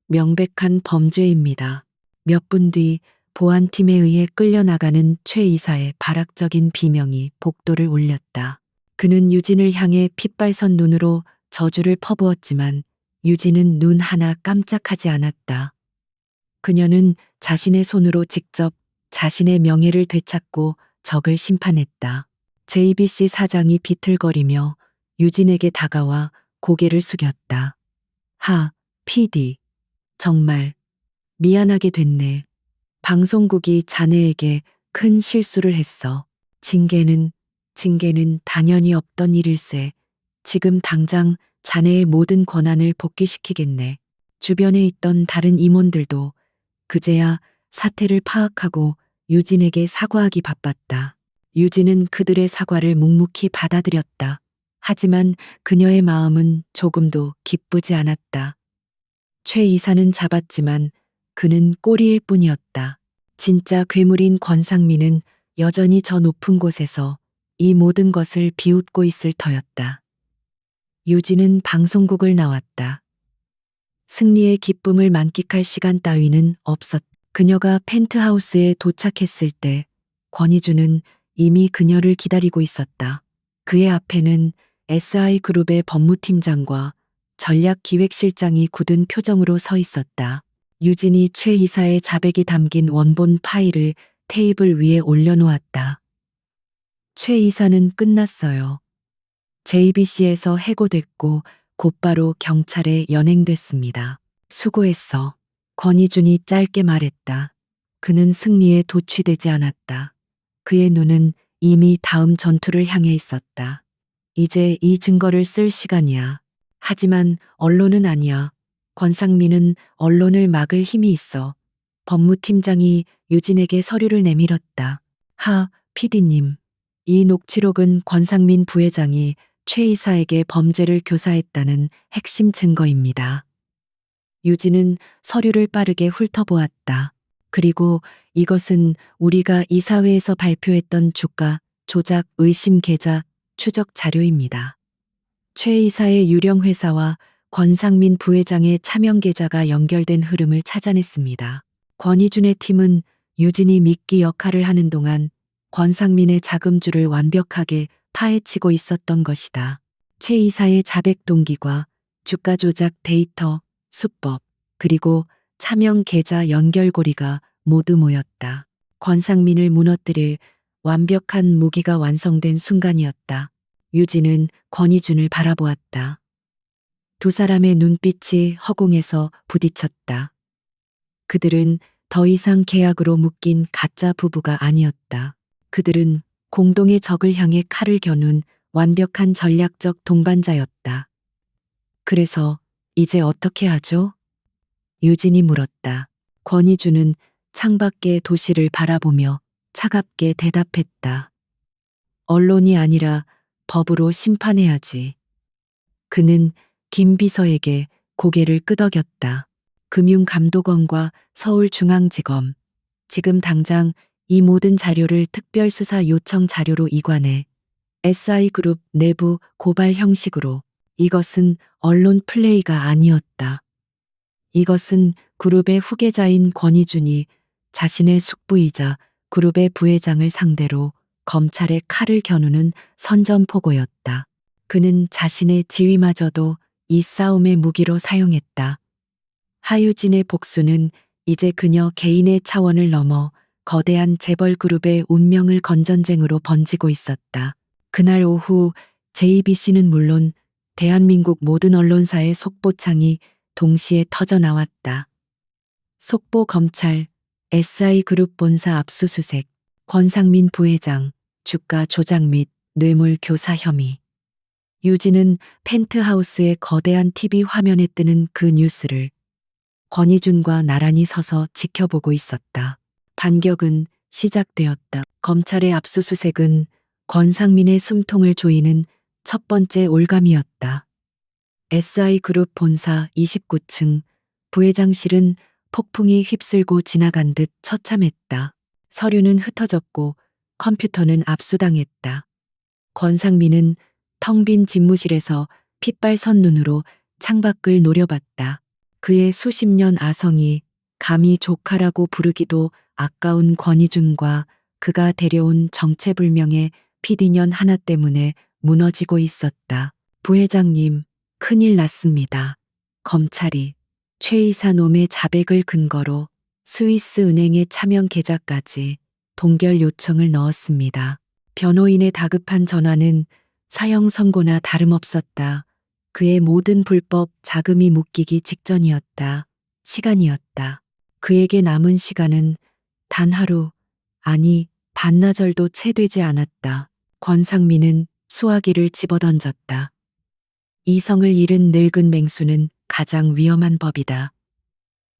명백한 범죄입니다. 몇 분 뒤 보안팀에 의해 끌려나가는 최 이사의 발악적인 비명이 복도를 울렸다. 그는 유진을 향해 핏발선 눈으로 저주를 퍼부었지만 유진은 눈 하나 깜짝하지 않았다. 그녀는 자신의 손으로 직접 자신의 명예를 되찾고 적을 심판했다. JBC 사장이 비틀거리며 유진에게 다가와 고개를 숙였다. PD. 정말 미안하게 됐네. 방송국이 자네에게 큰 실수를 했어. 징계는 당연히 없던 일일세. 지금 당장 자네의 모든 권한을 복귀시키겠네. 주변에 있던 다른 임원들도 그제야 사태를 파악하고 유진에게 사과하기 바빴다. 유진은 그들의 사과를 묵묵히 받아들였다. 하지만 그녀의 마음은 조금도 기쁘지 않았다. 최 이사는 잡았지만 그는 꼬리일 뿐이었다. 진짜 괴물인 권상민은 여전히 저 높은 곳에서 이 모든 것을 비웃고 있을 터였다. 유진은 방송국을 나왔다. 승리의 기쁨을 만끽할 시간 따위는 없었다. 그녀가 펜트하우스에 도착했을 때 권희주는 이미 그녀를 기다리고 있었다. 그의 앞에는 SI그룹의 법무팀장과 전략기획실장이 굳은 표정으로 서 있었다. 유진이 최 이사의 자백이 담긴 원본 파일을 테이블 위에 올려놓았다. 최 이사는 끝났어요. JBC에서 해고됐고 곧바로 경찰에 연행됐습니다. 수고했어. 권희준이 짧게 말했다. 그는 승리에 도취되지 않았다. 그의 눈은 이미 다음 전투를 향해 있었다. 이제 이 증거를 쓸 시간이야. 하지만 언론은 아니야. 권상민은 언론을 막을 힘이 있어. 법무팀장이 유진에게 서류를 내밀었다. PD님. 이 녹취록은 권상민 부회장이 최 이사에게 범죄를 교사했다는 핵심 증거입니다. 유진은 서류를 빠르게 훑어보았다. 그리고 이것은 우리가 이사회에서 발표했던 주가 조작 의심 계좌 추적 자료입니다. 최 이사의 유령 회사와 권상민 부회장의 차명 계좌가 연결된 흐름을 찾아냈습니다. 권희준의 팀은 유진이 미끼 역할을 하는 동안 권상민의 자금줄을 완벽하게 파헤치고 있었던 것이다. 최 이사의 자백 동기과 주가 조작 데이터, 수법, 그리고 차명 계좌 연결고리가 모두 모였다. 권상민을 무너뜨릴 완벽한 무기가 완성된 순간이었다. 유진은 권희준을 바라보았다. 두 사람의 눈빛이 허공에서 부딪혔다. 그들은 더 이상 계약으로 묶인 가짜 부부가 아니었다. 그들은 공동의 적을 향해 칼을 겨눈 완벽한 전략적 동반자였다. 그래서 이제 어떻게 하죠? 유진이 물었다. 권희준은 창밖의 도시를 바라보며 차갑게 대답했다. 언론이 아니라 법으로 심판해야지. 그는 김 비서에게 고개를 끄덕였다. 금융감독원과 서울중앙지검, 지금 당장 이 모든 자료를 특별수사 요청 자료로 이관해. SI그룹 내부 고발 형식으로. 이것은 언론 플레이가 아니었다. 이것은 그룹의 후계자인 권희준이 자신의 숙부이자 그룹의 부회장을 상대로 검찰에 칼을 겨누는 선전포고였다. 그는 자신의 지위마저도 이 싸움의 무기로 사용했다. 하유진의 복수는 이제 그녀 개인의 차원을 넘어 거대한 재벌 그룹의 운명을 건 전쟁으로 번지고 있었다. 그날 오후 JBC는 물론 대한민국 모든 언론사의 속보창이 동시에 터져 나왔다. 속보 검찰, SI그룹 본사 압수수색, 권상민 부회장, 주가 조작 및 뇌물 교사 혐의. 유진은 펜트하우스의 거대한 TV 화면에 뜨는 그 뉴스를 권희준과 나란히 서서 지켜보고 있었다. 반격은 시작되었다. 검찰의 압수수색은 권상민의 숨통을 조이는 첫 번째 올감이었다. SI그룹 본사 29층 부회장실은 폭풍이 휩쓸고 지나간 듯 처참했다. 서류는 흩어졌고 컴퓨터는 압수당했다. 권상민은 텅 빈 집무실에서 핏발선 눈으로 창밖을 노려봤다. 그의 수십 년 아성이 감히 조카라고 부르기도 아까운 권희준과 그가 데려온 정체불명의 피디년 하나 때문에 무너지고 있었다. 부회장님, 큰일 났습니다. 검찰이 최 이사 놈의 자백을 근거로 스위스 은행의 차명 계좌까지 동결 요청을 넣었습니다. 변호인의 다급한 전화는 사형 선고나 다름없었다. 그의 모든 불법 자금이 묶이기 직전이었다. 시간이었다. 그에게 남은 시간은 단 하루, 아니 반나절도 채 되지 않았다. 권상민은 수화기를 집어던졌다. 이성을 잃은 늙은 맹수는 가장 위험한 법이다.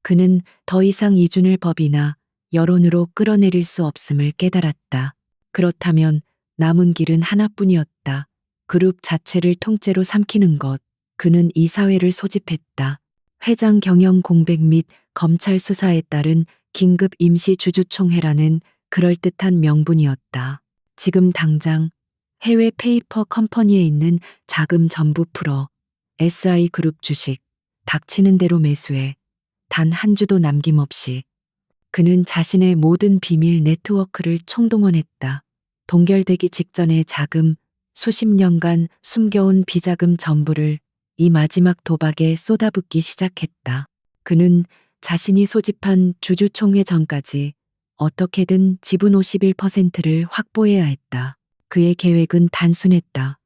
그는 더 이상 이준을 법이나 여론으로 끌어내릴 수 없음을 깨달았다. 그렇다면 남은 길은 하나뿐이었다. 그룹 자체를 통째로 삼키는 것. 그는 이사회를 소집했다. 회장 경영 공백 및 검찰 수사에 따른 긴급 임시 주주총회라는 그럴듯한 명분이었다. 지금 당장 해외 페이퍼 컴퍼니에 있는 자금 전부 풀어 SI그룹 주식 닥치는 대로 매수해 단 한 주도 남김없이. 그는 자신의 모든 비밀 네트워크를 총동원했다. 동결되기 직전의 자금, 수십 년간 숨겨온 비자금 전부를 이 마지막 도박에 쏟아붓기 시작했다. 그는 자신이 소집한 주주총회 전까지 어떻게든 지분 51%를 확보해야 했다. 그의 계획은 단순했다.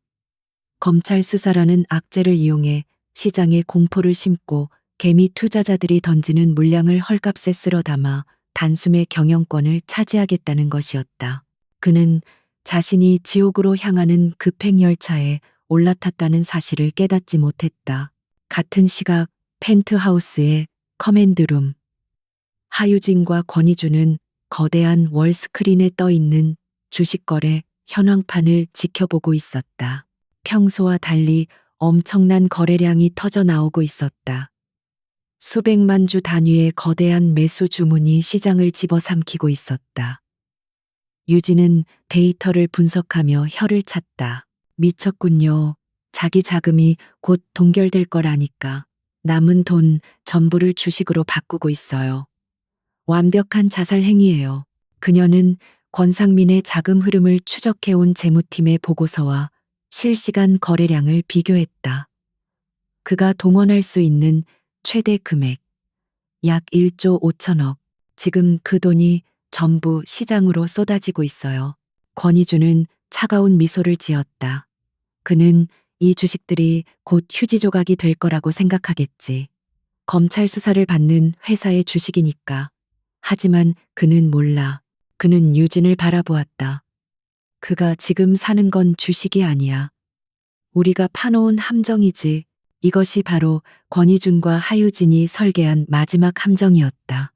검찰 수사라는 악재를 이용해 시장에 공포를 심고 개미 투자자들이 던지는 물량을 헐값에 쓸어 담아 단숨에 경영권을 차지하겠다는 것이었다. 그는 자신이 지옥으로 향하는 급행열차에 올라탔다는 사실을 깨닫지 못했다. 같은 시각 펜트하우스의 커맨드룸. 하유진과 권희주는 거대한 월스크린에 떠 있는 주식거래 현황판을 지켜보고 있었다. 평소와 달리 엄청난 거래량이 터져 나오고 있었다. 수백만 주 단위의 거대한 매수 주문이 시장을 집어삼키고 있었다. 유진은 데이터를 분석하며 혀를 찼다. 미쳤군요. 자기 자금이 곧 동결될 거라니까. 남은 돈 전부를 주식으로 바꾸고 있어요. 완벽한 자살 행위예요. 그녀는 권상민의 자금 흐름을 추적해온 재무팀의 보고서와 실시간 거래량을 비교했다. 그가 동원할 수 있는 최대 금액, 약 1조 5천억. 지금 그 돈이 전부 시장으로 쏟아지고 있어요. 권희주는 차가운 미소를 지었다. 그는 이 주식들이 곧 휴지 조각이 될 거라고 생각하겠지. 검찰 수사를 받는 회사의 주식이니까. 하지만 그는 몰라. 그는 유진을 바라보았다. 그가 지금 사는 건 주식이 아니야. 우리가 파놓은 함정이지. 이것이 바로 권희준과 하유진이 설계한 마지막 함정이었다.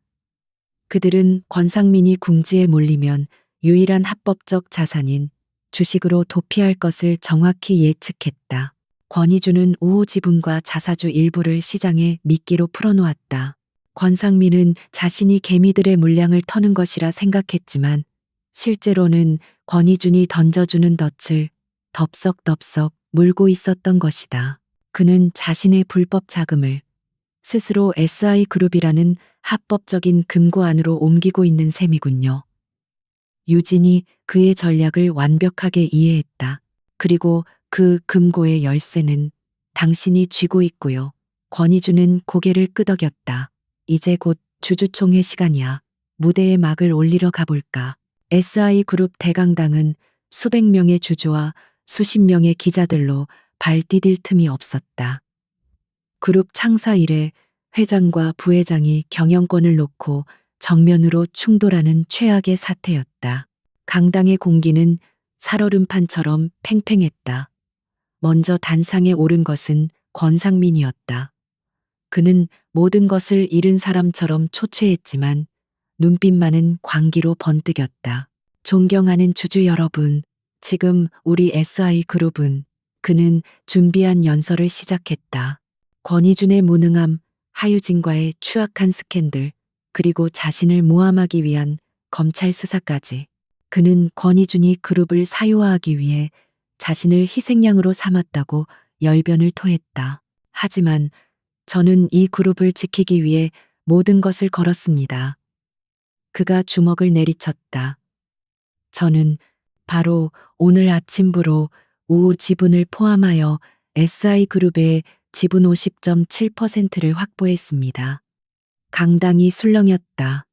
그들은 권상민이 궁지에 몰리면 유일한 합법적 자산인 주식으로 도피할 것을 정확히 예측했다. 권희준은 우호 지분과 자사주 일부를 시장에 미끼로 풀어놓았다. 권상민은 자신이 개미들의 물량을 터는 것이라 생각했지만 실제로는 권희준이 던져주는 덫을 덥석덥석 물고 있었던 것이다. 그는 자신의 불법 자금을 스스로 SI그룹이라는 합법적인 금고 안으로 옮기고 있는 셈이군요. 유진이 그의 전략을 완벽하게 이해했다. 그리고 그 금고의 열쇠는 당신이 쥐고 있고요. 권희주는 고개를 끄덕였다. 이제 곧 주주총회 시간이야. 무대에 막을 올리러 가볼까. SI그룹 대강당은 수백 명의 주주와 수십 명의 기자들로 발 디딜 틈이 없었다. 그룹 창사 이래 회장과 부회장이 경영권을 놓고 정면으로 충돌하는 최악의 사태였다. 강당의 공기는 살얼음판처럼 팽팽했다. 먼저 단상에 오른 것은 권상민이었다. 그는 모든 것을 잃은 사람처럼 초췌했지만 눈빛만은 광기로 번뜩였다. 존경하는 주주 여러분, 지금 우리 SI 그룹은 그는 준비한 연설을 시작했다. 권희준의 무능함, 하유진과의 추악한 스캔들, 그리고 자신을 모함하기 위한 검찰 수사까지. 그는 권희준이 그룹을 사유화하기 위해 자신을 희생양으로 삼았다고 열변을 토했다. 하지만 저는 이 그룹을 지키기 위해 모든 것을 걸었습니다. 그가 주먹을 내리쳤다. 저는 바로 오늘 아침부로 오 지분을 포함하여 SI그룹의 지분 50.7%를 확보했습니다. 강당이 술렁였다.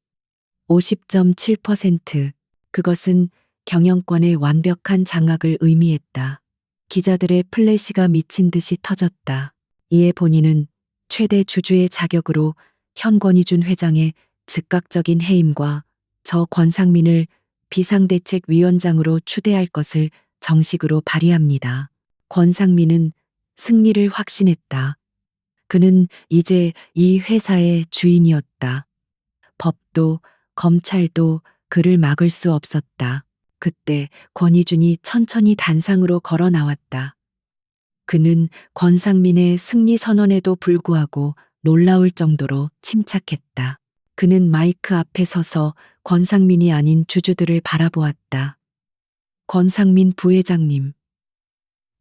50.7%. 그것은 경영권의 완벽한 장악을 의미했다. 기자들의 플래시가 미친 듯이 터졌다. 이에 본인은 최대 주주의 자격으로 현 권희준 회장의 즉각적인 해임과 저 권상민을 비상대책위원장으로 추대할 것을 정식으로 발의합니다. 권상민은 승리를 확신했다. 그는 이제 이 회사의 주인이었다. 법도 검찰도 그를 막을 수 없었다. 그때 권희준이 천천히 단상으로 걸어 나왔다. 그는 권상민의 승리 선언에도 불구하고 놀라울 정도로 침착했다. 그는 마이크 앞에 서서 권상민이 아닌 주주들을 바라보았다. 권상민 부회장님,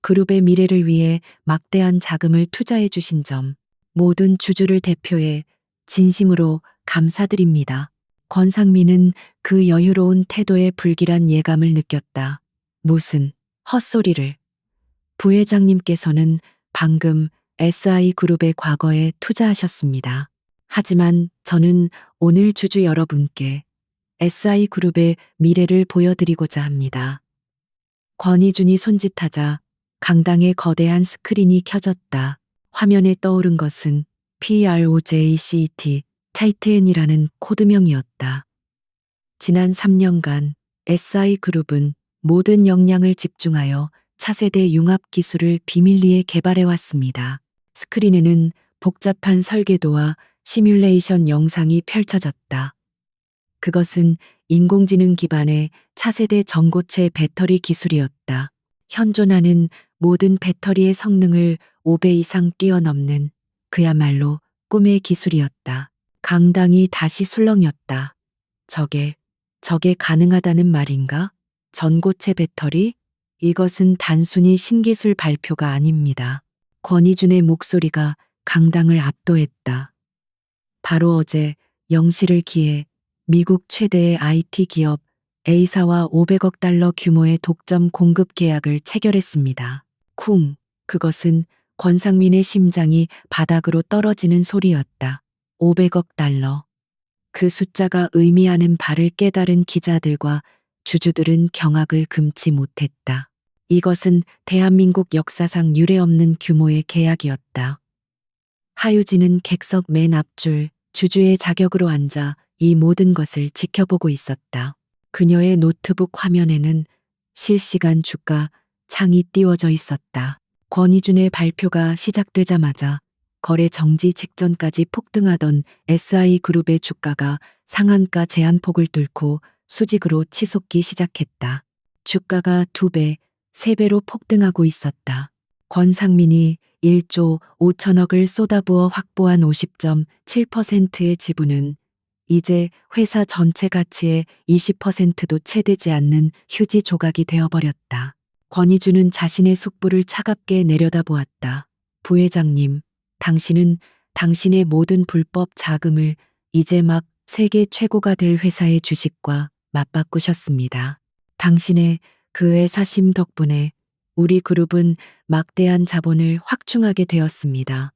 그룹의 미래를 위해 막대한 자금을 투자해 주신 점, 모든 주주를 대표해 진심으로 감사드립니다. 권상민은 그 여유로운 태도에 불길한 예감을 느꼈다. 무슨 헛소리를. 부회장님께서는 방금 SI그룹의 과거에 투자하셨습니다. 하지만 저는 오늘 주주 여러분께 SI그룹의 미래를 보여드리고자 합니다. 권희준이 손짓하자 강당의 거대한 스크린이 켜졌다. 화면에 떠오른 것은 PROJCT, 타이트엔이라는 코드명이었다. 지난 3년간 SI그룹은 모든 역량을 집중하여 차세대 융합 기술을 비밀리에 개발해왔습니다. 스크린에는 복잡한 설계도와 시뮬레이션 영상이 펼쳐졌다. 그것은 인공지능 기반의 차세대 전고체 배터리 기술이었다. 현존하는 모든 배터리의 성능을 5배 이상 뛰어넘는 그야말로 꿈의 기술이었다. 강당이 다시 술렁였다. 저게 가능하다는 말인가? 전고체 배터리? 이것은 단순히 신기술 발표가 아닙니다. 권희준의 목소리가 강당을 압도했다. 바로 어제 0시를 기해 미국 최대의 IT 기업 A사와 500억 달러 규모의 독점 공급 계약을 체결했습니다. 쿵, 그것은 권상민의 심장이 바닥으로 떨어지는 소리였다. 500억 달러. 그 숫자가 의미하는 바를 깨달은 기자들과 주주들은 경악을 금치 못했다. 이것은 대한민국 역사상 유례없는 규모의 계약이었다. 하유진은 객석 맨 앞줄 주주의 자격으로 앉아 이 모든 것을 지켜보고 있었다. 그녀의 노트북 화면에는 실시간 주가 창이 띄워져 있었다. 권희준의 발표가 시작되자마자 거래 정지 직전까지 폭등하던 SI그룹의 주가가 상한가 제한폭을 뚫고 수직으로 치솟기 시작했다. 주가가 2배, 3배로 폭등하고 있었다. 권상민이 1조 5천억을 쏟아부어 확보한 50.7%의 지분은 이제 회사 전체 가치의 20%도 채 되지 않는 휴지 조각이 되어버렸다. 권희준은 자신의 숙부를 차갑게 내려다보았다. 부회장님, 당신은 당신의 모든 불법 자금을 이제 막 세계 최고가 될 회사의 주식과 맞바꾸셨습니다. 당신의 그 애사심 덕분에 우리 그룹은 막대한 자본을 확충하게 되었습니다.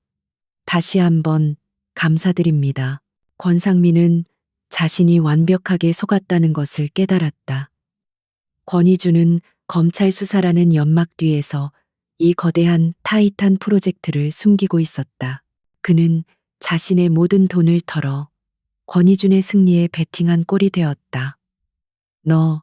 다시 한번 감사드립니다. 권상민은 자신이 완벽하게 속았다는 것을 깨달았다. 권희준은 검찰 수사라는 연막 뒤에서 이 거대한 타이탄 프로젝트를 숨기고 있었다. 그는 자신의 모든 돈을 털어 권희준의 승리에 베팅한 꼴이 되었다. 너,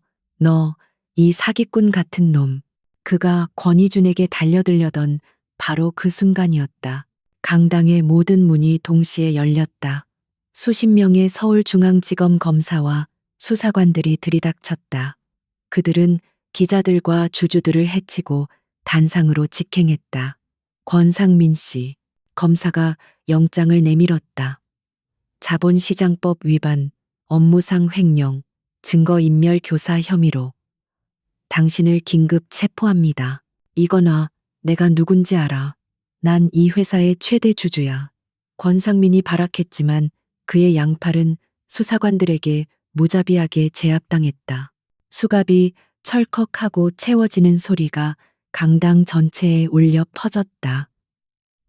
이 사기꾼 같은 놈. 그가 권희준에게 달려들려던 바로 그 순간이었다. 강당의 모든 문이 동시에 열렸다. 수십 명의 서울중앙지검 검사와 수사관들이 들이닥쳤다. 그들은 기자들과 주주들을 해치고 단상으로 직행했다. 권상민 씨, 검사가 영장을 내밀었다. 자본시장법 위반, 업무상 횡령, 증거인멸 교사 혐의로 당신을 긴급 체포합니다. 이건아, 내가 누군지 알아. 난 이 회사의 최대 주주야. 권상민이 발악했지만 그의 양팔은 수사관들에게 무자비하게 제압당했다. 수갑이 철컥하고 채워지는 소리가 강당 전체에 울려 퍼졌다.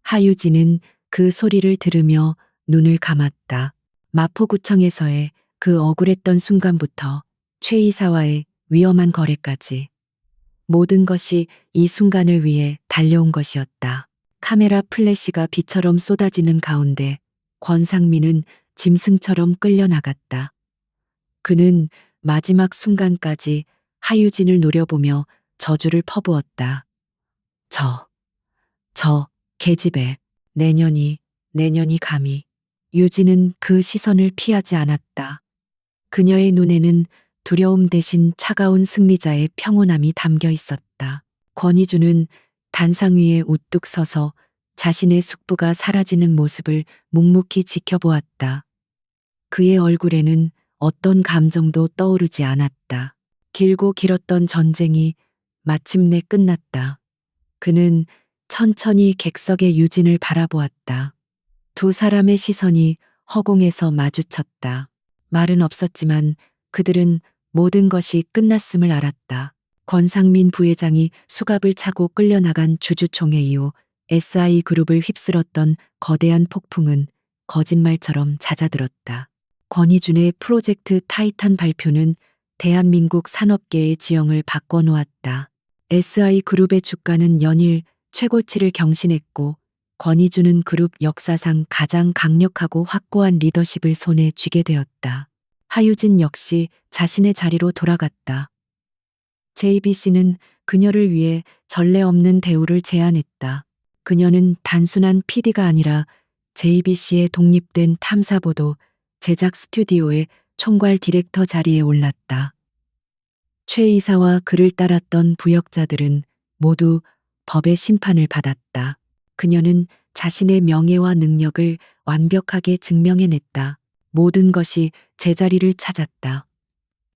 하유진은 그 소리를 들으며 눈을 감았다. 마포구청에서의 그 억울했던 순간부터 최 이사와의 위험한 거래까지 모든 것이 이 순간을 위해 달려온 것이었다. 카메라 플래시가 비처럼 쏟아지는 가운데 권상민은 짐승처럼 끌려나갔다. 그는 마지막 순간까지 하유진을 노려보며 저주를 퍼부었다. 저 계집애, 내년이 감히. 유진은 그 시선을 피하지 않았다. 그녀의 눈에는 두려움 대신 차가운 승리자의 평온함이 담겨 있었다. 권희주는 단상 위에 우뚝 서서 자신의 숙부가 사라지는 모습을 묵묵히 지켜보았다. 그의 얼굴에는 어떤 감정도 떠오르지 않았다. 길고 길었던 전쟁이 마침내 끝났다. 그는 천천히 객석의 유진을 바라보았다. 두 사람의 시선이 허공에서 마주쳤다. 말은 없었지만 그들은 모든 것이 끝났음을 알았다. 권상민 부회장이 수갑을 차고 끌려나간 주주총회 이후 SI그룹을 휩쓸었던 거대한 폭풍은 거짓말처럼 잦아들었다. 권희준의 프로젝트 타이탄 발표는 대한민국 산업계의 지형을 바꿔놓았다. SI그룹의 주가는 연일 최고치를 경신했고 권희준은 그룹 역사상 가장 강력하고 확고한 리더십을 손에 쥐게 되었다. 하유진 역시 자신의 자리로 돌아갔다. JBC는 그녀를 위해 전례 없는 대우를 제안했다. 그녀는 단순한 PD가 아니라 JBC의 독립된 탐사보도 제작 스튜디오의 총괄 디렉터 자리에 올랐다. 최 이사와 그를 따랐던 부역자들은 모두 법의 심판을 받았다. 그녀는 자신의 명예와 능력을 완벽하게 증명해냈다. 모든 것이 제자리를 찾았다.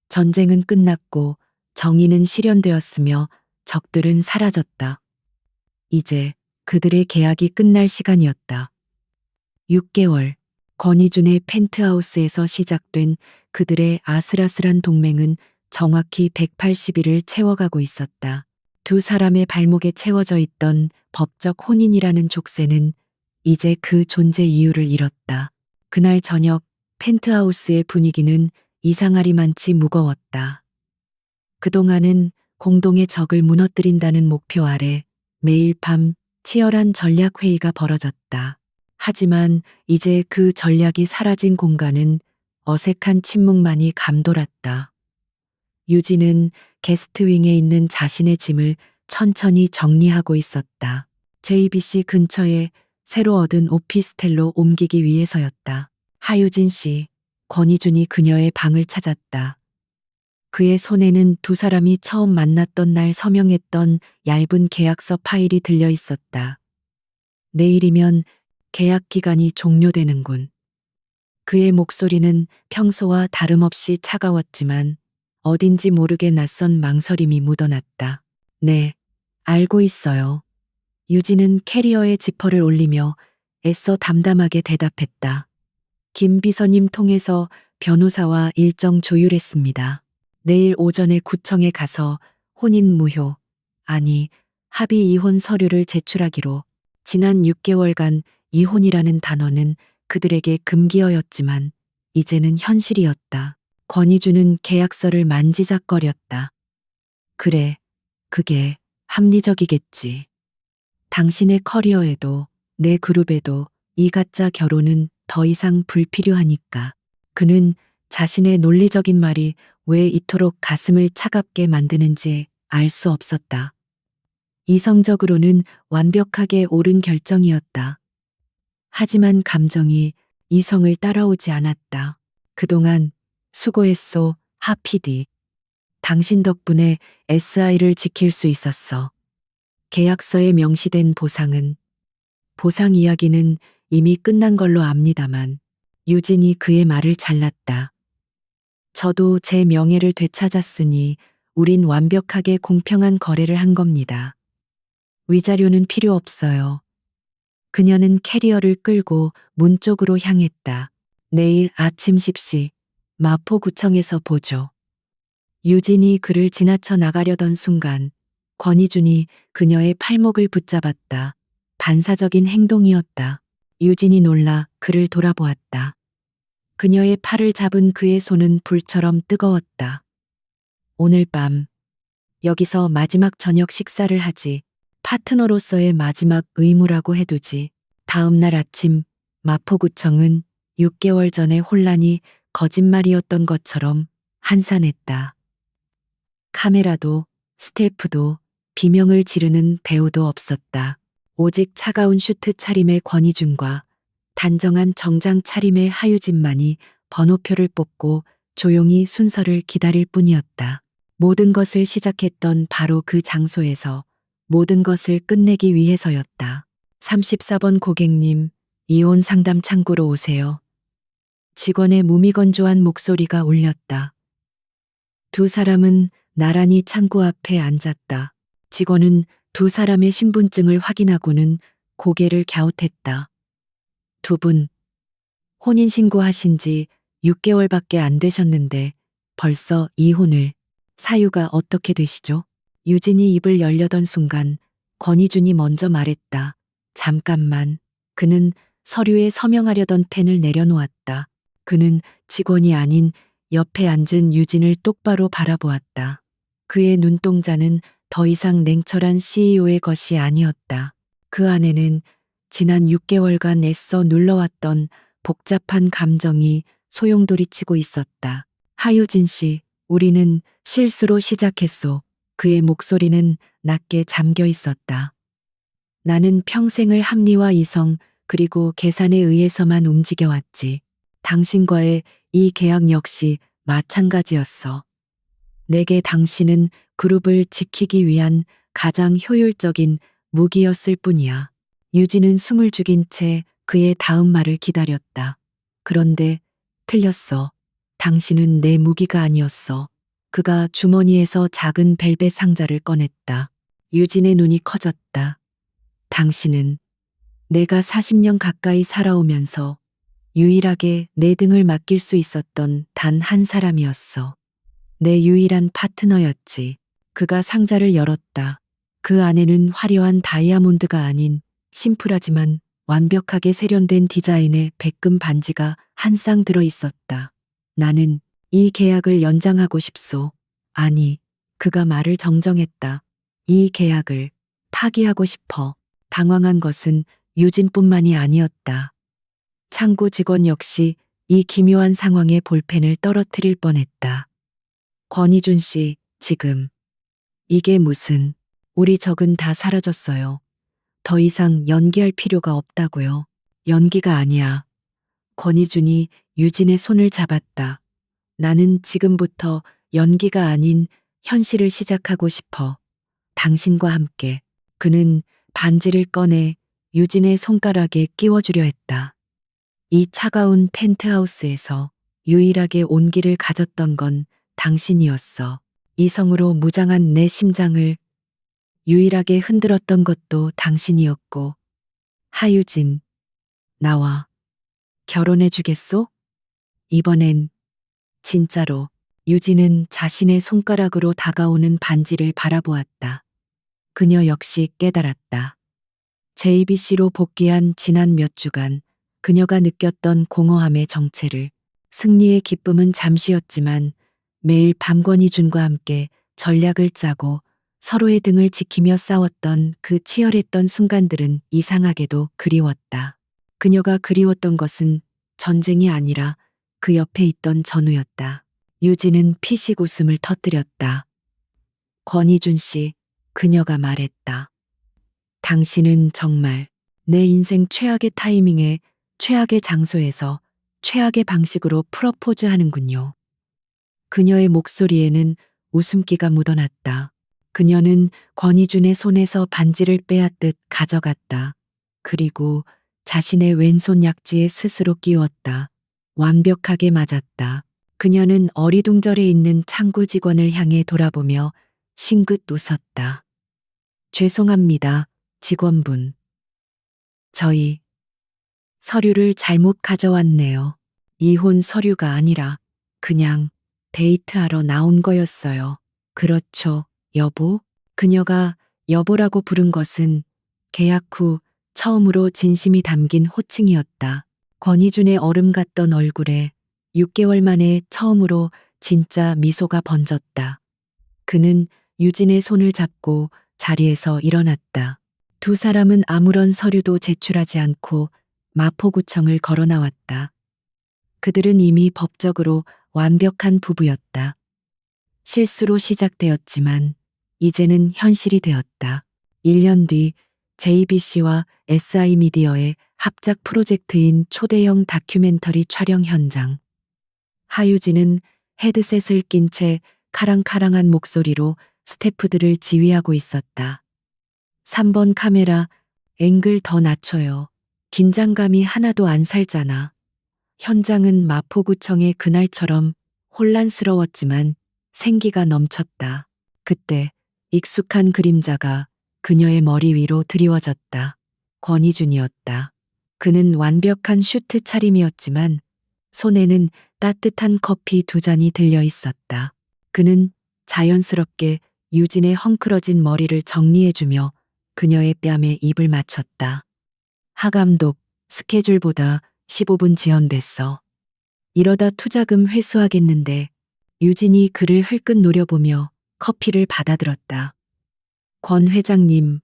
전쟁은 끝났고 정의는 실현되었으며 적들은 사라졌다. 이제 그들의 계약이 끝날 시간이었다. 6개월, 권희준의 펜트하우스에서 시작된 그들의 아슬아슬한 동맹은 정확히 180일을 채워가고 있었다. 두 사람의 발목에 채워져 있던 법적 혼인이라는 족쇄는 이제 그 존재 이유를 잃었다. 그날 저녁 펜트하우스의 분위기는 이상하리만치 무거웠다. 그동안은 공동의 적을 무너뜨린다는 목표 아래 매일 밤 치열한 전략 회의가 벌어졌다. 하지만 이제 그 전략이 사라진 공간은 어색한 침묵만이 감돌았다. 유진은 게스트윙에 있는 자신의 짐을 천천히 정리하고 있었다. JBC 근처에 새로 얻은 오피스텔로 옮기기 위해서였다. 하유진 씨, 권희준이 그녀의 방을 찾았다. 그의 손에는 두 사람이 처음 만났던 날 서명했던 얇은 계약서 파일이 들려 있었다. 내일이면 계약 기간이 종료되는군. 그의 목소리는 평소와 다름없이 차가웠지만 어딘지 모르게 낯선 망설임이 묻어났다. 네, 알고 있어요. 유진은 캐리어에 지퍼를 올리며 애써 담담하게 대답했다. 김 비서님 통해서 변호사와 일정 조율했습니다. 내일 오전에 구청에 가서 혼인 무효, 아니 합의 이혼 서류를 제출하기로. 지난 6개월간 이혼이라는 단어는 그들에게 금기어였지만 이제는 현실이었다. 권희주는 계약서를 만지작거렸다. 그래, 그게 합리적이겠지. 당신의 커리어에도 내 그룹에도 이 가짜 결혼은 더 이상 불필요하니까. 그는 자신의 논리적인 말이 왜 이토록 가슴을 차갑게 만드는지 알 수 없었다. 이성적으로는 완벽하게 옳은 결정이었다. 하지만 감정이 이성을 따라오지 않았다. 그동안 수고했소, 하 PD. 당신 덕분에 SI를 지킬 수 있었어. 계약서에 명시된 보상 이야기는 이미 끝난 걸로 압니다만 유진이 그의 말을 잘랐다. 저도 제 명예를 되찾았으니 우린 완벽하게 공평한 거래를 한 겁니다. 위자료는 필요 없어요. 그녀는 캐리어를 끌고 문 쪽으로 향했다. 내일 아침 10시 마포구청에서 보죠. 유진이 그를 지나쳐 나가려던 순간 권희준이 그녀의 팔목을 붙잡았다. 반사적인 행동이었다. 유진이 놀라 그를 돌아보았다. 그녀의 팔을 잡은 그의 손은 불처럼 뜨거웠다. 오늘 밤 여기서 마지막 저녁 식사를 하지. 파트너로서의 마지막 의무라고 해두지. 다음 날 아침 마포구청은 6개월 전의 혼란이 거짓말이었던 것처럼 한산했다. 카메라도 스태프도 비명을 지르는 배우도 없었다. 오직 차가운 슈트 차림의 권희준과 단정한 정장 차림의 하유진만이 번호표를 뽑고 조용히 순서를 기다릴 뿐이었다. 모든 것을 시작했던 바로 그 장소에서 모든 것을 끝내기 위해서였다. 34번 고객님, 이혼 상담 창구로 오세요. 직원의 무미건조한 목소리가 울렸다. 두 사람은 나란히 창구 앞에 앉았다. 직원은 두 사람의 신분증을 확인하고는 고개를 갸웃했다. 두 분, 혼인신고하신 지 6개월밖에 안 되셨는데 벌써 이혼을. 사유가 어떻게 되시죠? 유진이 입을 열려던 순간 권희준이 먼저 말했다. 잠깐만. 그는 서류에 서명하려던 펜을 내려놓았다. 그는 직원이 아닌 옆에 앉은 유진을 똑바로 바라보았다. 그의 눈동자는 더 이상 냉철한 CEO의 것이 아니었다. 그 안에는 지난 6개월간 애써 눌러왔던 복잡한 감정이 소용돌이치고 있었다. 하유진 씨, 우리는 실수로 시작했소. 그의 목소리는 낮게 잠겨 있었다. 나는 평생을 합리와 이성 그리고 계산에 의해서만 움직여왔지. 당신과의 이 계약 역시 마찬가지였어. 내게 당신은 그룹을 지키기 위한 가장 효율적인 무기였을 뿐이야. 유진은 숨을 죽인 채 그의 다음 말을 기다렸다. 그런데 틀렸어. 당신은 내 무기가 아니었어. 그가 주머니에서 작은 벨벳 상자를 꺼냈다. 유진의 눈이 커졌다. 당신은 내가 40년 가까이 살아오면서 유일하게 내 등을 맡길 수 있었던 단 한 사람이었어. 내 유일한 파트너였지. 그가 상자를 열었다. 그 안에는 화려한 다이아몬드가 아닌 심플하지만 완벽하게 세련된 디자인의 백금 반지가 한 쌍 들어 있었다. 나는 이 계약을 연장하고 싶소. 아니, 그가 말을 정정했다. 이 계약을 파기하고 싶어. 당황한 것은 유진뿐만이 아니었다. 창구 직원 역시 이 기묘한 상황에 볼펜을 떨어뜨릴 뻔했다. 권희준 씨, 지금 이게 무슨, 우리 적은 다 사라졌어요. 더 이상 연기할 필요가 없다고요. 연기가 아니야. 권희준이 유진의 손을 잡았다. 나는 지금부터 연기가 아닌 현실을 시작하고 싶어. 당신과 함께. 그는 반지를 꺼내 유진의 손가락에 끼워주려 했다. 이 차가운 펜트하우스에서 유일하게 온기를 가졌던 건 당신이었어. 이성으로 무장한 내 심장을 유일하게 흔들었던 것도 당신이었고. 하유진, 나와 결혼해 주겠소? 이번엔 진짜로. 유진은 자신의 손가락으로 다가오는 반지를 바라보았다. 그녀 역시 깨달았다. JBC로 복귀한 지난 몇 주간 그녀가 느꼈던 공허함의 정체를. 승리의 기쁨은 잠시였지만 매일 밤 권희준과 함께 전략을 짜고 서로의 등을 지키며 싸웠던 그 치열했던 순간들은 이상하게도 그리웠다. 그녀가 그리웠던 것은 전쟁이 아니라 그 옆에 있던 전우였다. 유진은 피식 웃음을 터뜨렸다. 권희준 씨, 그녀가 말했다. 당신은 정말 내 인생 최악의 타이밍에 최악의 장소에서 최악의 방식으로 프러포즈 하는군요. 그녀의 목소리에는 웃음기가 묻어났다. 그녀는 권희준의 손에서 반지를 빼앗듯 가져갔다. 그리고 자신의 왼손 약지에 스스로 끼웠다. 완벽하게 맞았다. 그녀는 어리둥절해 있는 창구 직원을 향해 돌아보며 싱긋 웃었다. 죄송합니다, 직원분. 저희 서류를 잘못 가져왔네요. 이혼 서류가 아니라 그냥 데이트하러 나온 거였어요. 그렇죠, 여보? 그녀가 여보라고 부른 것은 계약 후 처음으로 진심이 담긴 호칭이었다. 권희준의 얼음 같던 얼굴에 6개월 만에 처음으로 진짜 미소가 번졌다. 그는 유진의 손을 잡고 자리에서 일어났다. 두 사람은 아무런 서류도 제출하지 않고 마포구청을 걸어 나왔다. 그들은 이미 법적으로 완벽한 부부였다. 실수로 시작되었지만 이제는 현실이 되었다. 1년 뒤 JBC와 SI미디어의 합작 프로젝트인 초대형 다큐멘터리 촬영 현장. 하유진은 헤드셋을 낀 채 카랑카랑한 목소리로 스태프들을 지휘하고 있었다. 3번 카메라, 앵글 더 낮춰요. 긴장감이 하나도 안 살잖아. 현장은 마포구청의 그날처럼 혼란스러웠지만 생기가 넘쳤다. 그때 익숙한 그림자가 그녀의 머리 위로 드리워졌다. 권희준이었다. 그는 완벽한 슈트 차림이었지만 손에는 따뜻한 커피 2잔이 들려 있었다. 그는 자연스럽게 유진의 헝클어진 머리를 정리해주며 그녀의 뺨에 입을 맞췄다. 하 감독, 스케줄보다 15분 지연됐어. 이러다 투자금 회수하겠는데. 유진이 그를 흘끗 노려보며 커피를 받아들었다. 권 회장님,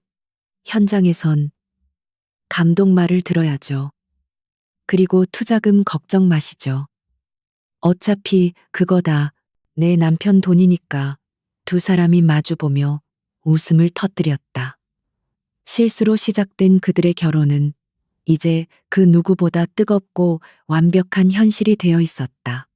현장에선 감독 말을 들어야죠. 그리고 투자금 걱정 마시죠. 어차피 그거 다 내 남편 돈이니까. 두 사람이 마주보며 웃음을 터뜨렸다. 실수로 시작된 그들의 결혼은 이제 그 누구보다 뜨겁고 완벽한 현실이 되어 있었다.